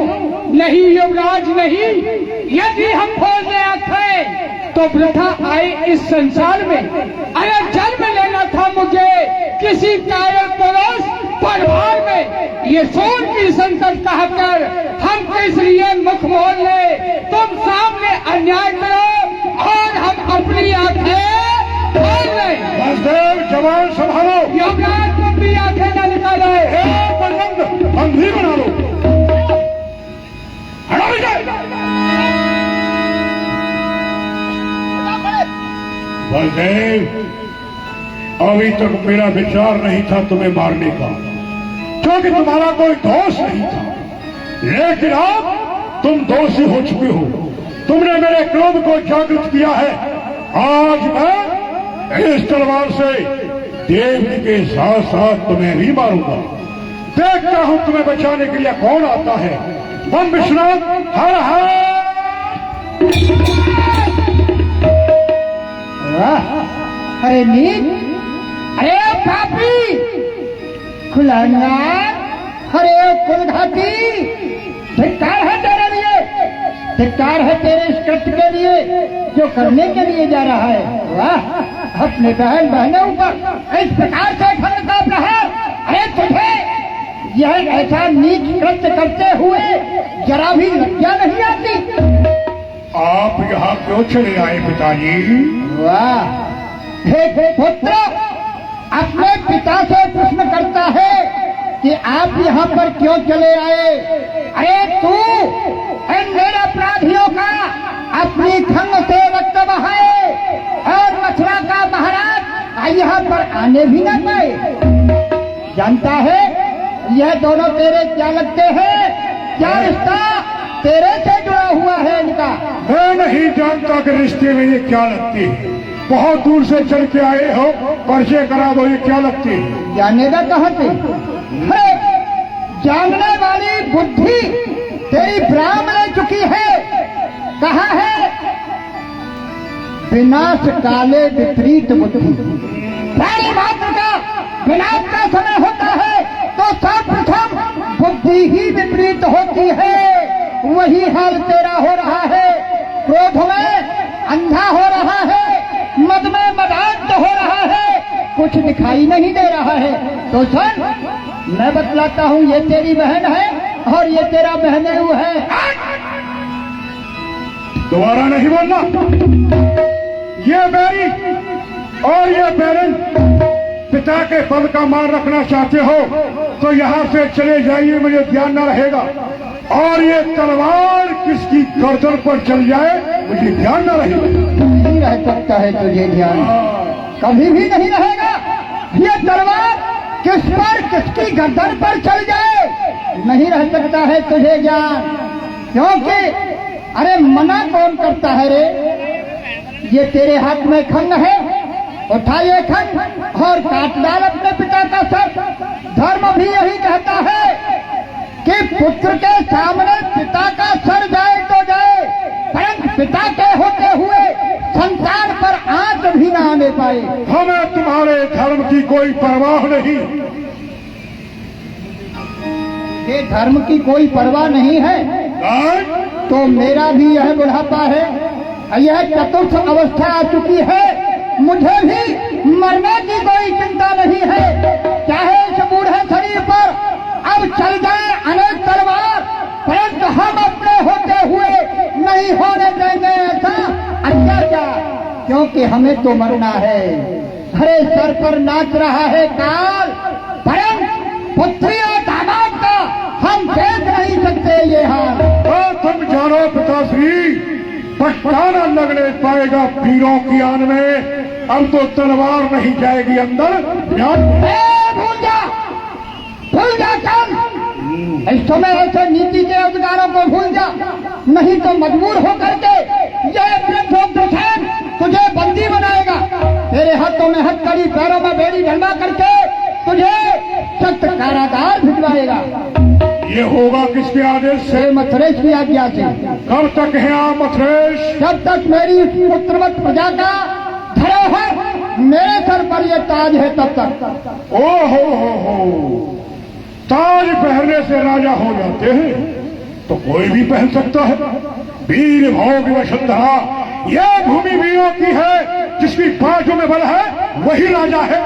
D: नहीं युवराज नहीं, यदि हम खोलने आते तो वृथा आए इस संसार में। अरे जन्म लेना था मुझे किसी कायर पुरुष परिवार में, ये सोन की संकट कहकर हम किस लिए मुख मोड़ ले? तुम सामने अन्याय करो और हम अपनी आंखें खोल लें।
A: वसुदेव जवान संभालो,
D: युवराज तुम भी आंखें न निकालो,
A: बंदी बना लो। वसुदेव अभी तक मेरा विचार नहीं था तुम्हें मारने का, क्योंकि तुम्हारा कोई दोष नहीं था, लेकिन अब तुम दोषी हो चुके हो। तुमने मेरे क्रोध को जागृत किया है। आज मैं इस तलवार से देवकी के साथ साथ तुम्हें भी मारूंगा। देखता हूं तुम्हें बचाने के लिए कौन आता है। बम विश्वनाथ, हर हर।
C: अरे नीच, अरे पापी, खुलाना, अरे कुलघाती, धिक्कार है तेरे लिए, धिक्कार है तेरे इस कृत्य के लिए जो करने के लिए जा रहा है। वाह, अपने बहनों पर इस प्रकार से खंड का प्रहार। अरे तुझे यह ऐसा नीच कृत्य करते हुए जरा भी लज्जा नहीं आती?
A: आप यहाँ क्यों चले आए पिताजी?
C: वाह, हे पुत्र अपने पिता से प्रश्न करता है कि आप यहाँ पर क्यों चले आए? अरे तू इन मेरे अपराधियों का अपनी खंग से रक्त बहाए और मथुरा का महाराज यहाँ पर आने भी न पाए। जानता है यह दोनों तेरे क्या लगते हैं? क्या रिश्ता तेरे से जुड़ा हुआ है इनका?
A: मैं नहीं जानता कि रिश्ते में ये क्या लगती है। बहुत दूर से चल के आए हो, परिचय करा दो, ये क्या लगती है?
C: जानेगा कहाँ से? जानने वाली बुद्धि तेरी ब्राह्मण ले चुकी है। कहाँ है? विनाश काले विपरीत बुद्धि, प्राणी मात्र का विनाश का समय होता है तो सर्वप्रथम बुद्धि ही विपरीत होती है। वही हाल तेरा हो रहा है। क्रोध में अंधा हो रहा है, मद में मदान्त हो रहा है, कुछ दिखाई नहीं दे रहा है। तो सुन, मैं बतलाता हूँ, ये तेरी बहन है और ये तेरा बहनेऊ है।
A: दोबारा नहीं बोलना। ये बैरी और ये बैरन पिता के पद का मान रखना चाहते हो तो यहाँ से चले जाइए, मुझे ध्यान न रहेगा। और ये तलवार किसकी गर्दन पर चल जाए मुझे ध्यान न रहेगा।
C: नहीं रह सकता है तुझे ध्यान, कभी भी नहीं रहेगा। ये तलवार किस पर, किसकी गर्दन पर चल जाए नहीं रह सकता है तुझे ज्ञान। क्योंकि अरे मना कौन करता है रे? ये तेरे हाथ में खंग है, उठा ये खंग और काट डाल अपने पिता का सर। धर्म भी यही कहता है कि पुत्र के सामने पिता का सर जाए तो जाए, परंतु पिता के होते हुए संतान पर आंच भी ना आने पाए।
A: हमें तुम्हारे धर्म की कोई परवाह नहीं।
C: ये धर्म की कोई परवाह नहीं है तो मेरा भी यह बुढ़ापा है, यह चतुर्थ अवस्था आ चुकी है, मुझे भी मरने की कोई चिंता नहीं है। चाहे इस बूढ़े शरीर पर अब चल जाए अनेक तलवार, परंतु हम अपने होते हुए नहीं होने देंगे ऐसा अत्याचार, क्योंकि हमें तो मरना है। अरे सर पर नाच रहा है काल, परंतु पुत्री और दामाद का हम देख नहीं सकते ये हाल।
A: तुम जानो पिताश्री, पछताना लगने पाएगा वीरों की आन में। अब तो तलवार नहीं जाएगी अंदर। भूल जा चल, इस समय ऐसे नीति के अधिकारों को भूल जा, नहीं तो मजबूर होकर के ये तुझे बंदी बनाएगा। तेरे हाथों में हथकड़ी, पैरों में बेड़ी ढलवा करके तुझे सख्त कारागार भिजवाएगा। ये होगा किसके आदेश से?
C: मथुरेश की आज्ञा से।
A: कब तक है आप मथुरेश?
C: जब तक मेरी पुत्रवत प्रजा का धरोहर मेरे सर पर ये ताज है तब तक।
A: ओ हो, ताज पहनने से राजा हो जाते हैं तो कोई भी पहन सकता है। वीर भोग वसुंधरा, यह भूमि वीरों की है, जिसकी बाजू में बल है वही राजा है।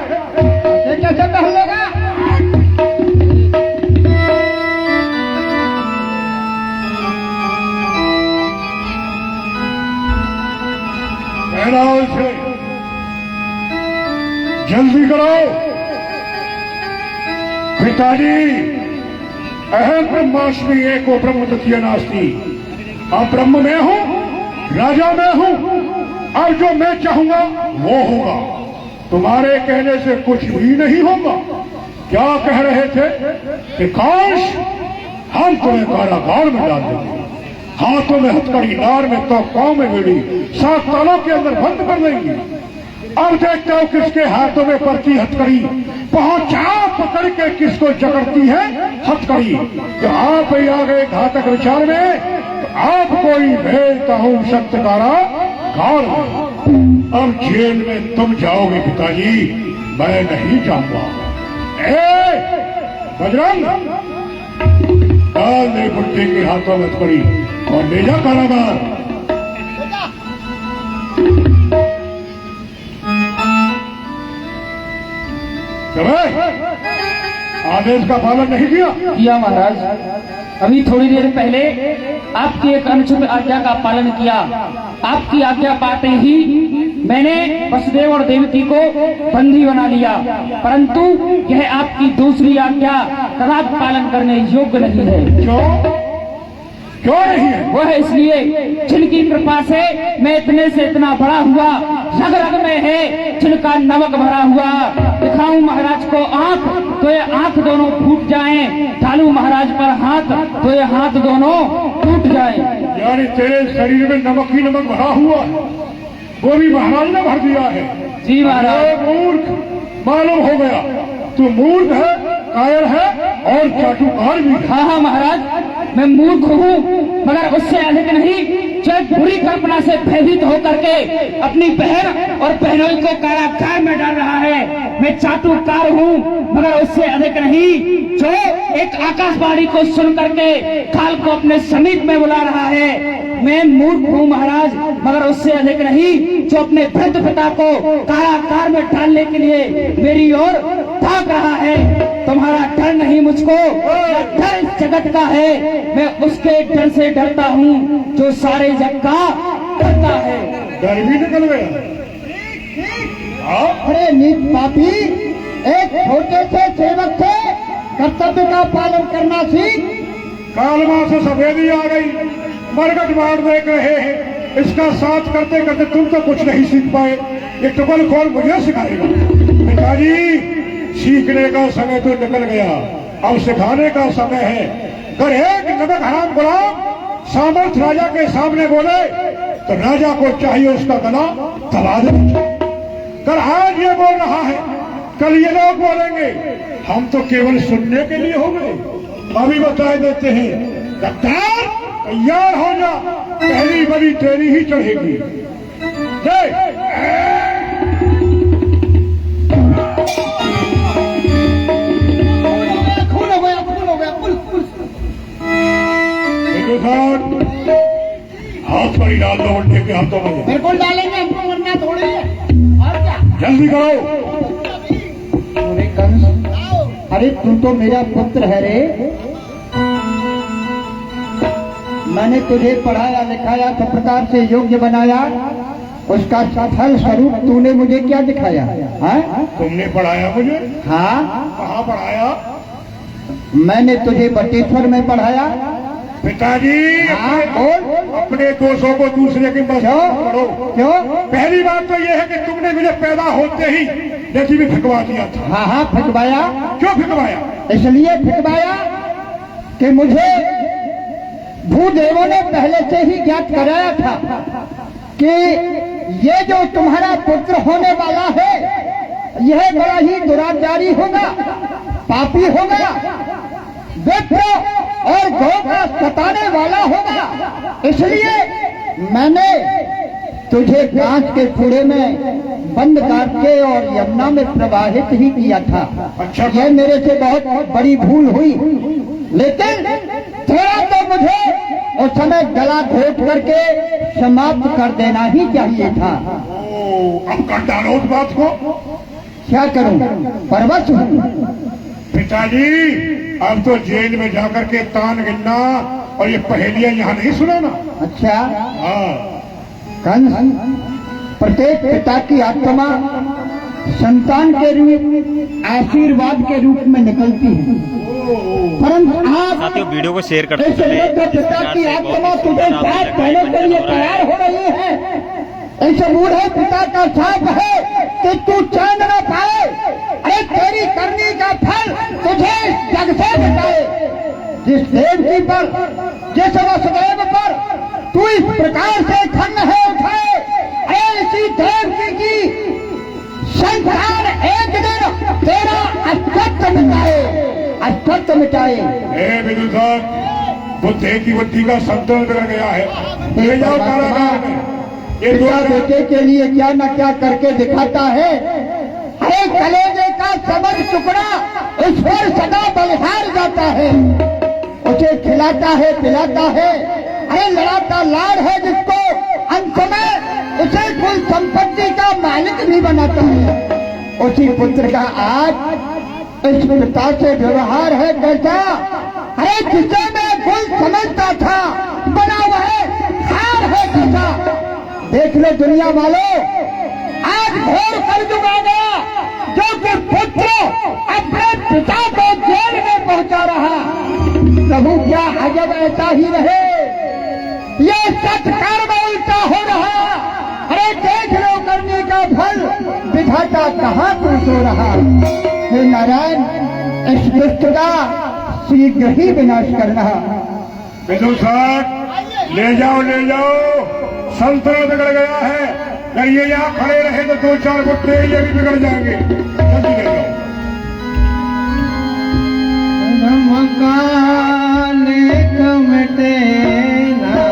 C: ये कैसे पहन लेगा?
A: से जल्दी करो। पिताजी, अहम ब्रह्मास्मि एको ब्रह्म तृतीय नास्ति। अब ब्रह्म में हूं, राजा में हूं। अब जो मैं चाहूंगा वो होगा, तुम्हारे कहने से कुछ भी नहीं होगा। क्या कह रहे थे कि काश हम तुम्हें कारागार में डाल देंगे, हाथों में हथकड़ी, नार में तो पांव में बेड़ी, 7 तालों के अंदर बंद कर देंगे। अब देखता हूं किसके हाथों में पड़ती हथकड़ी, पहुंचा पकड़ के किसको जकड़ती है हथकड़ी। तो आप ही आ गए घातक विचार में, तो आपको ही भेजता हूं सत्य कारागार में। अब जेल में तुम जाओगे पिताजी, मैं नहीं जाऊंगा। बजरंग, डाल दे बुढ़े के हाथों में हथकड़ी और ले जा कारागार। आदेश का पालन नहीं किया
D: महाराज। अभी थोड़ी देर पहले आपकी एक अनुचित आज्ञा का पालन किया। आपकी आज्ञा पाते ही मैंने वसुदेव और देवकी को बंदी बना लिया, परंतु यह आपकी दूसरी आज्ञा कदापि पालन करने योग्य नहीं है।
A: क्यों नहीं है?
D: वह इसलिए जिनकी कृपा से मैं इतने से इतना बड़ा हुआ, रग रग में है जिनका नमक भरा हुआ। दिखाऊं महाराज को आंख तो ये आंख दोनों फूट जाएं, डालू महाराज पर हाथ तो ये हाथ दोनों टूट जाएं।
A: यानी तेरे शरीर में नमक ही नमक भरा हुआ है, वो भी महाराज ने भर दिया है।
D: जी महाराज।
A: मूर्ख मालूम हो गया, तू मूर्ख है, कायर है और चाटुकार भी है।
D: हाँ महाराज, मैं मूर्ख हूँ मगर उससे अधिक नहीं। जो बुरी कल्पना से भयभीत होकर के अपनी बहन और बहनोई को कारागार में डाल रहा है। मैं चाटुकार हूँ मगर उससे अधिक नहीं, जो एक आकाशवाणी को सुन करके काल को अपने समीप में बुला रहा है। मैं मूर्ख हूँ महाराज मगर उससे अधिक नहीं, जो अपने वृद्ध पिता को कारागार में डालने के लिए मेरी ओर भाग रहा है। तुम्हारा डर नहीं मुझको, डर इस जगत का है। मैं उसके डर से डरता हूँ जो सारे जग का डरता है।
A: डर भी निकल गया।
C: अरे नीच पापी, एक छोटे से सेवक से कर्तव्य का पालन करना सीख।
A: कालमा से सफेदी आ गई, मरगट मार देख रहे हैं। इसका साथ करते करते तुम तो कुछ नहीं सीख पाए, ये टुकल खोल मुझे सिखाएगा। पिताजी, सीखने का समय तो निकल गया, अब सिखाने का समय है। अगर एक नमक हराम गुलाम सामर्थ राजा के सामने बोले तो राजा को चाहिए उसका गला दबा दे। कल आज ये बोल रहा है, कल ये लोग बोलेंगे, हम तो केवल सुनने के लिए हो गए। अभी बता देते हैं, गद्दार तैयार हो जा, पहली बड़ी तेरी ही चढ़ेगी।
C: खून हो गया, खून हो गया, पुल।
A: हाथ बड़ी डाल दो उल्टे के हाथों में।
C: बिल्कुल डालेंगे, हमको मरना थोड़ी है। और क्या?
A: जल्दी करो।
C: अरे कंस, अरे तू तो मेरा पुत्र है रे। मैंने तुझे पढ़ाया लिखाया, सब प्रकार से योग्य बनाया, उसका फल स्वरूप तूने मुझे क्या दिखाया? हाँ?
A: तुमने पढ़ाया मुझे?
C: हाँ,
A: कहाँ पढ़ाया?
C: मैंने तुझे बटेश्वर में पढ़ाया।
A: पिताजी,
C: हाँ, बोल।
A: अपने दोषों को दूसरे के बस करो।
C: क्यों?
A: पहली बात तो यह है कि तुमने मुझे पैदा होते ही जैसी भी फिकवा दिया था।
C: हाँ हाँ, फिकवाया।
A: क्यों फिकवाया?
C: इसलिए फिकवाया कि मुझे भूदेवों ने पहले से ही ज्ञात कराया था कि ये जो तुम्हारा पुत्र होने वाला है, यह बड़ा ही दुराचारी होगा, पापी होगा, विप्र और गौ का सताने वाला होगा। इसलिए मैंने तुझे कांच के कूड़े में बंद करके और यमुना में प्रवाहित ही किया था।
A: अच्छा,
C: यह मेरे से बहुत बड़ी भूल हुई, लेकिन थोड़ा तो मुझे उस समय गला घोट करके समाप्त कर देना ही चाहिए था।
A: अब कर डालो उस बात को।
C: क्या करूं, परवश हूं।
A: पिताजी, अब तो जेल में जाकर के तान गिनना और ये पहेलियां यहाँ नहीं सुनाना।
C: अच्छा
A: हाँ,
C: कंस, प्रत्येक पिता की आत्मा संतान के रूप आशीर्वाद के रूप में निकलती है, परंतु आप
B: साथियों वीडियो को शेयर करते
C: इस वृद्ध पिता की आत्मा तुझे साथ कहने के लिए तैयार हो रही है। इस बूढ़े पिता का साथ है कि तू चैन न पाए। अरे तेरी करनी का फल तुझे जग से बचाए। जिस देवकी पर, जिस वसुदेव पर तू इस प्रकार से खंड है उठाए, अरे इसी देवकी की संतान एक दिन तेरा अस्तित्व मिटाए, अस्तित्व मिटाए।
A: विदुषक, बुद्धि की बुद्धि का संतुलन बिगड़ गया है। ले जाओ कारागार में। ये
C: पिता बेटे के लिए क्या न क्या करके दिखाता है। अरे कलेजे का समझ टुकड़ा उस पर सदा बलिहार जाता है, उसे खिलाता है पिलाता है। अरे लड़ाता लाड़ है जिसको अंत में उसे कुल संपत्ति का मालिक भी बनाता है। उसी पुत्र का आज इस पिता से व्यवहार है कैसा? अरे जिसे मैं कुल समझता था बना हुआ हार है कैसा? देख लो दुनिया वालों, आज घोर कलयुग आ गया, जो कि पुत्र अपने पिता को जेल में पहुंचा रहा। प्रभु क्या अजब ऐसा ही रहे, ये सच कर्म उल्टा हो रहा। अरे देख लो करने का फल विधाता कहाँ को सो रहा। हे नारायण, इस दुष्ट का शीघ्र ही विनाश करना।
A: विदुषक, ले जाओ ले जाओ, संतुलन बिगड़ गया है। अगर ये यहाँ खड़े रहे तो 2-4 गुट्टे ये भी बिगड़ जाएंगे। जल्दी ले जाओ।
C: मकान कमटे ना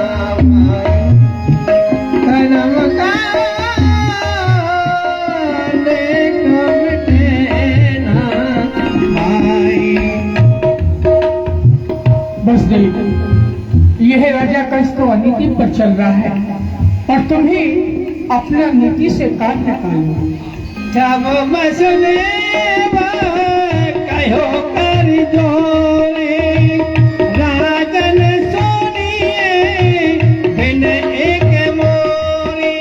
D: कष्ट तो अनीति पर चल रहा है, और तुम ही अपना नीति से काम निकालो।
C: जब मसले कहो कर जोरे राजन सोनिए बिन एक मोरी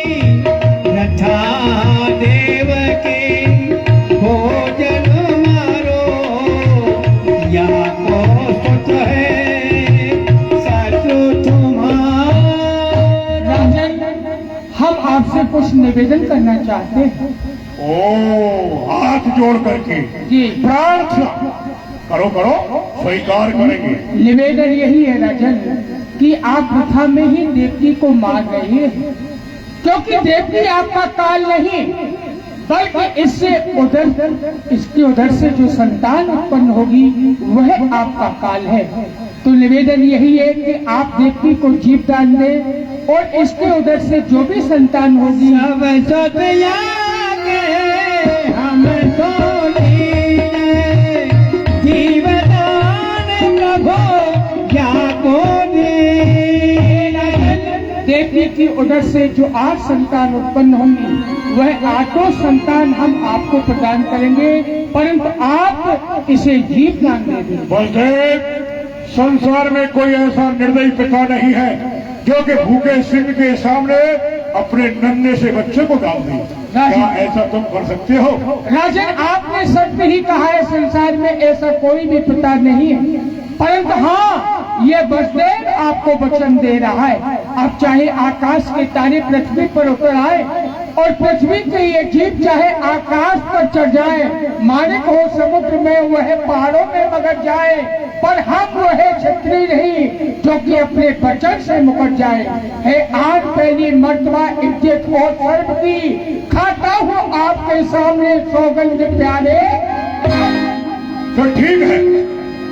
C: रथा देव के भोजन मारो या को सुत है सचु तुम्हारा।
D: राजन, हम आपसे कुछ निवेदन करना चाहते हैं।
A: ओ, हाथ जोड़ करके
D: जी,
A: प्रार्थना करो करो, स्वीकार करेंगे।
D: निवेदन यही है राजन कि आप प्रथा में ही देवकी को मार रहे हैं, क्योंकि देवकी आपका काल नहीं, बल्कि इसके उधर से जो संतान उत्पन्न होगी वह आपका काल है। तो निवेदन यही है कि आप देवकी को जीव दान दें, और इसके उधर से जो भी संतान होगी
C: हम जीवदान प्रभो क्या को
D: देवकी की उधर से जो 8 संतान उत्पन्न होंगी वह 8 संतान हम आपको प्रदान करेंगे, परंतु आप इसे जीव दान दे दें।
A: बलदेव, संसार में कोई ऐसा निर्दयी पिता नहीं है जो कि भूखे सिंह के सामने अपने नन्हे से बच्चे को डाल दे। क्या ऐसा तुम कर सकते हो?
D: राजन, आपने सत्य ही कहा है, संसार में ऐसा कोई भी पिता नहीं है, परंतु हाँ, ये वसुदेव आपको वचन दे रहा है। आप चाहे आकाश के तारे पृथ्वी पर उतर आए, और पृथ्वी के ये जीव चाहे आकाश पर चढ़ जाए, मालिक हो समुद्र में, वह पहाड़ों में मगर जाए, पर हम वह क्षत्रिय नहीं जो कि अपने वचन से मुकर जाए। है आज पहली मर्तबा इज्जत और सर्व की खाता हूँ आपके सामने सौगंध प्यारे।
A: तो ठीक है,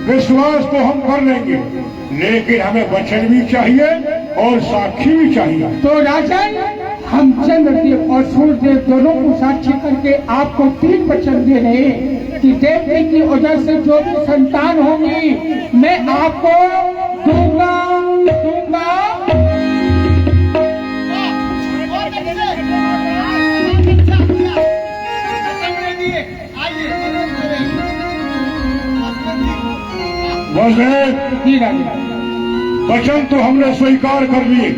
A: विश्वास तो हम कर लेंगे, लेकिन हमें वचन भी चाहिए और साक्षी भी चाहिए।
D: तो राजन, हम चंद्रदेव और सूर्यदेव दोनों को साक्षी करके आपको 3 वचन दे रहे हैं कि देवकी की वजह से जो भी संतान होगी मैं आपको दूंगा।
A: वचन तो हमने स्वीकार कर लिए,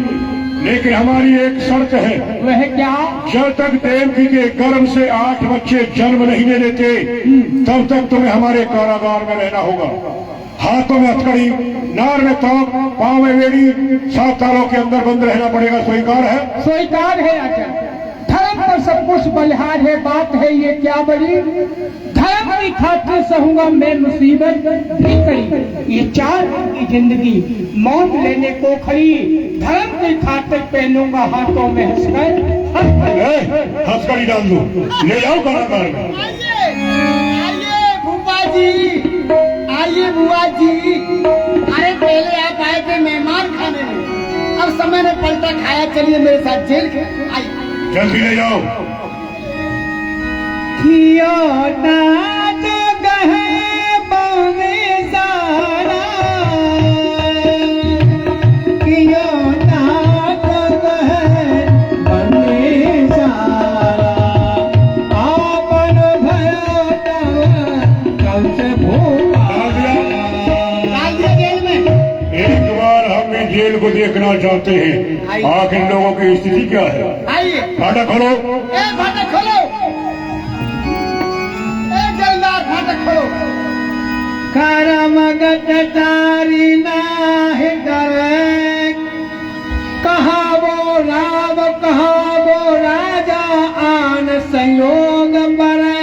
A: लेकिन हमारी एक शर्त है।
D: वह क्या?
A: जब तक देवकी के गर्भ से 8 बच्चे जन्म नहीं ले लेते तब तक तुम्हें हमारे कारागार में रहना होगा। हाथों में हथकड़ी, नार में तोप, पांव में बेड़ी, 7 तालों के अंदर बंद रहना पड़ेगा। स्वीकार है?
D: स्वीकार है राजा। धर्म पर सब कुछ बलिहार है, बात है ये क्या बड़ी, धर्म की खातिर सहूंगा मैं मुसीबत भी करी। ये 4 की जिंदगी मौत लेने को खड़ी, धर्म की खातिर पहनूंगा हाथों में
A: हथकड़ी डाल दो, ले जाओ कारागार में।
C: आइए फूफा जी, आइए बुआ जी। अरे पहले आप आए थे मेहमान खाने में, अब समय ने पलटा खाया, चलिए मेरे साथ जेल के। आइए
A: जल्दी ले जाओ। जेल को देखना चाहते हैं, आखिर लोगों की स्थिति क्या है।
C: आइए
A: फाटक खोलो।
C: फाटक खोलो, जलदार फाटक खोलो। करमगत तारी नाहि डरे, कहा वो राव कहा वो राजा, आन संयोग बरे।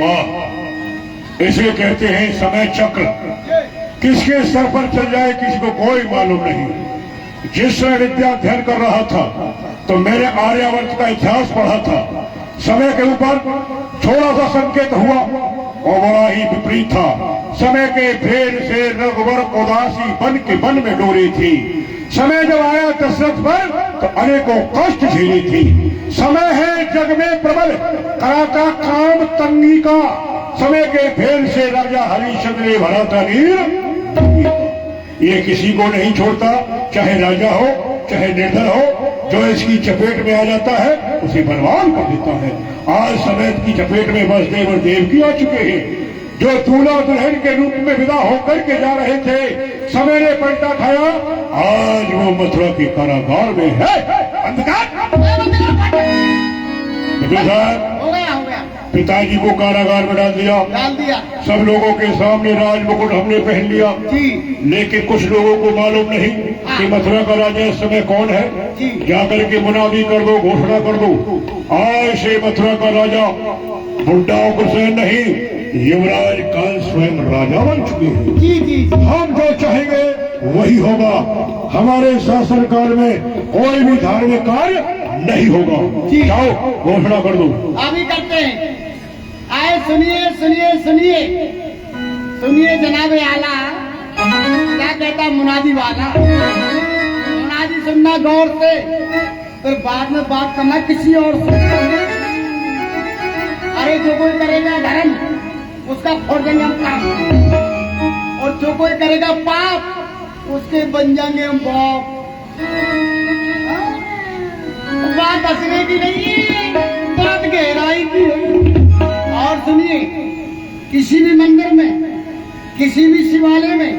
A: वाह, इसे कहते हैं समय चक्र। किसके सर पर चल जाए किसी को कोई मालूम नहीं। जिस समय विद्या अध्ययन कर रहा था तो मैंने आर्यावर्त का इतिहास पढ़ा था। समय के ऊपर थोड़ा सा संकेत हुआ और बड़ा ही विपरीत था। समय के भेद से रघुवर उदासी बन के वन में डोरी थी। समय जब आया दशरथ पर तो अनेकों कष्ट झेली थी। समय है जग में प्रबल कराता काम तंगी का, समय के भेद से राजा हरिश्चंद्र ने भरा था नीर। ये किसी को नहीं छोड़ता, चाहे राजा हो चाहे निर्धन हो। जो इसकी चपेट में आ जाता है उसे बर्बाद कर देता है। आज समेत की चपेट में वसुदेव और देवकी आ चुके हैं। जो दूल्हा दुल्हन के रूप में विदा होकर के जा रहे थे, समय ने पलटा खाया, आज वो मथुरा के कारागार में है। अंधकार साहब,
C: हो गया
A: पिताजी को कारागार में डाल दिया। सब लोगों के सामने राज मुकुट हमने पहन लिया
C: जी।
A: लेकिन कुछ लोगों को मालूम नहीं कि मथुरा का राजा इस समय कौन है। जाकर के मुनादी कर दो, घोषणा कर दो, आज से मथुरा का राजा बुड्ढा उग्रसेन नहीं, युवराज काल स्वयं राजा बन चुके हैं।
C: जी जी जी।
A: हम जो चाहेंगे वही होगा। हमारे शासन काल में कोई भी धार्मिक कार्य नहीं होगा। जाओ घोषणा कर दो।
C: अभी करते हैं। आए सुनिए सुनिए सुनिए सुनिए जनाब आला, क्या कहता मुनादी वाला। मुनादी सुनना गौर से, फिर बाद में बात करना किसी और से। अरे जो कोई करेगा धर्म उसका फोड़ देंगे हम काम, और जो कोई करेगा पाप उसके बन जाएंगे हम बाप। बात हंसने की नहीं, बात गहराई की है। और सुनिए, किसी भी मंदिर में, किसी भी शिवालय में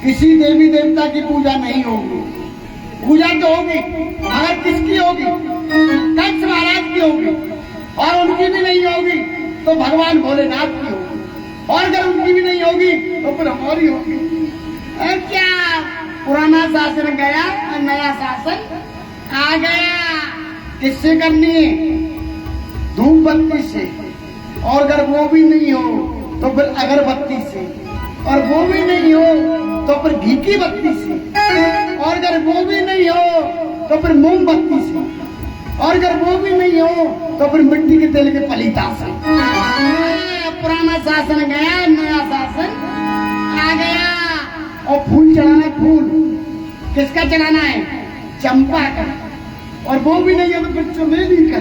C: किसी देवी देवता की पूजा नहीं होगी। पूजा तो होगी, अगर किसकी होगी, कंस महाराज की होगी, और उनकी भी नहीं होगी तो भगवान भोलेनाथ की होगी, और अगर उनकी भी नहीं होगी तो फिर हमारी होगी। और क्या पुराना शासन गया और नया शासन आ गया। किससे करनी है? धूप बत्ती से, और अगर वो भी नहीं हो तो फिर अगरबत्ती से, और वो भी नहीं हो तो फिर घी की बत्ती से, और अगर वो भी नहीं हो तो फिर मोमबत्ती से, और अगर वो भी नहीं हो तो फिर मिट्टी के तेल के पलीता से। पुराना शासन गया, नया शासन आ गया। और फूल चढ़ाना, फूल किसका चढ़ाना है? चंपा का, और वो भी नहीं हो तो फिर चमेली का,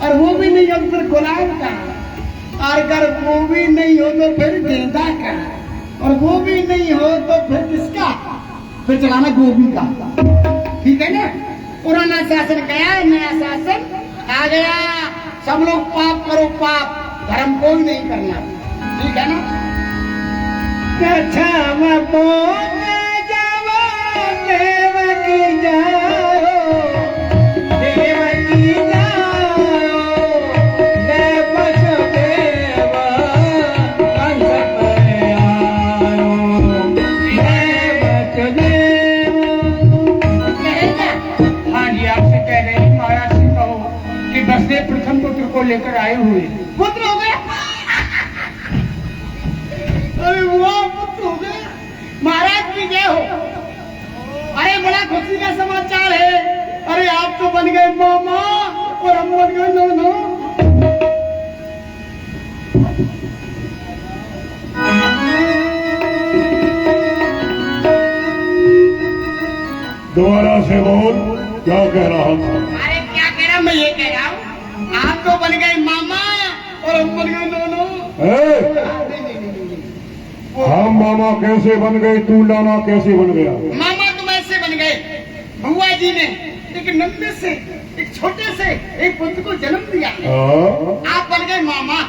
C: और वो भी नहीं हो तो फिर गुलाब का, और अगर वो भी नहीं हो तो फिर गेंदा का, और वो भी नहीं हो तो फिर किसका? फिर चढ़ाना गोभी का। ठीक है ना? पुराना शासन गया, नया शासन आ गया। सब लोग पाप करो पाप, धर्म कोई नहीं करना। ठीक है ना?
D: प्रथम पुत्र को लेकर आए हुए।
C: पुत्र हो गया? अरे वो पुत्र हो गया, महाराज की जय हो। अरे बड़ा खुशी का समाचार है। अरे आप तो बन गए मामा और हम बन गए नोनो।
A: दोबारा से बोल, क्या कह रहा हूँ?
C: अरे क्या कह रहा हूँ? मैं ये कह रहा हूँ, आप तो बन गए मामा और हम बन गए नोनो।
A: हम मामा कैसे बन गए, तू नाना कैसे बन गया?
C: मामा तुम ऐसे बन गए, बुआ जी ने एक नन्हे से, एक छोटे से एक पुत्र को जन्म दिया। आप बन गए मामा।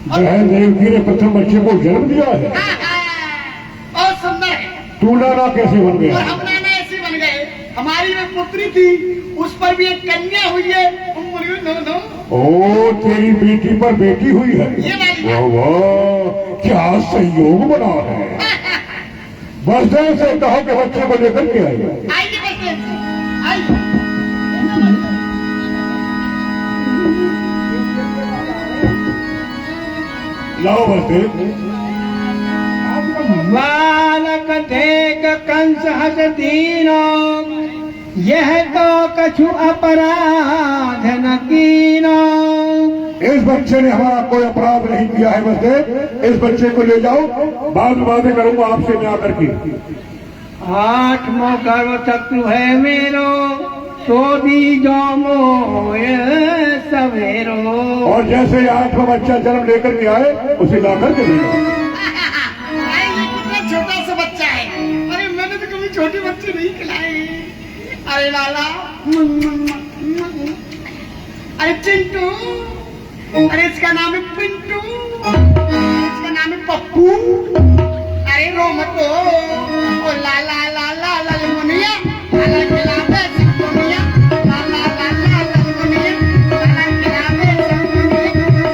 A: बहन देवकी ने प्रथम बच्चे को जन्म दिया है।
C: बहुत सुंदर है।
A: तू नाना कैसे बन गया?
C: और हम नाना ऐसे बन गए, हमारी में पुत्री थी, उस पर भी एक कन्या हुई है। नो।
A: ओ, तेरी बेटी पर बेटी हुई है। वाह वाह, क्या संयोग बना है। बसदेव से कहो कि बच्चे को लेकर के आइए।
C: आइए बसदेव जी, आइए।
A: लाओ बसदेव।
D: बालक देख कंस हस दीनो, यह तो कछु अपराध न कीनो।
A: इस बच्चे ने हमारा कोई अपराध नहीं किया है बसदेव। इस बच्चे को ले जाओ, बाद में बातें करूंगा आपसे मैं आकर के।
D: आठमो गर्भ शत्रु है मेरो, तो भी जामो सवेरो।
A: और जैसे 8वां बच्चा जन्म लेकर के आए, उसे ला करके ले जाओ।
C: कितना छोटा सा बच्चा है। अरे अरे लाला, अरे चिंटू, अरे इसका नाम है पिंटू, इसका नाम है पप्पू, अरे रो मत रो, ओ लाला लाला ललमुनिया, लाला खिलावे सिंधुनिया, लाला लाला ललमुनिया, लाला खिलावे सिंधुनिया,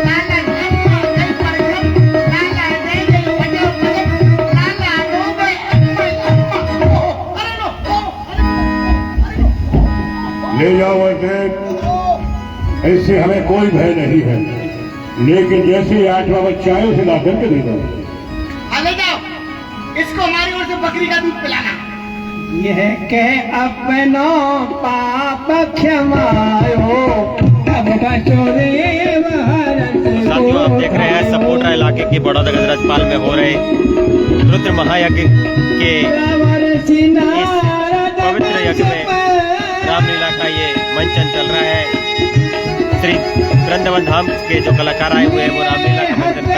C: लाला अम्मा गई परगम, लाला दे गई वजह वजह, लाला रो गई अम्मा, अरे नो,
A: ले जाओ वसदेव, इससे हमें कोई भय नहीं है, लेकिन जैसे 8वां बच्चा है उसे ला करके दे दो।
C: ले जाओ, इसको हमारी ओर से बकरी का दूध पिलाना।
D: यह कह अपनों पाप क्षमायो अब बचोरे भारत को।
B: साथियों, आप देख रहे हैं सपोटा इलाके के बड़ौदा गजराजपाल में हो रहे रुद्र महायज्ञ के इस पवित्र यज्ञ में रामलीला का ये मंचन चल रहा है। श्री वृंदावन धाम के जो कलाकार आए हुए हैं वो रामलीला का मंचन कर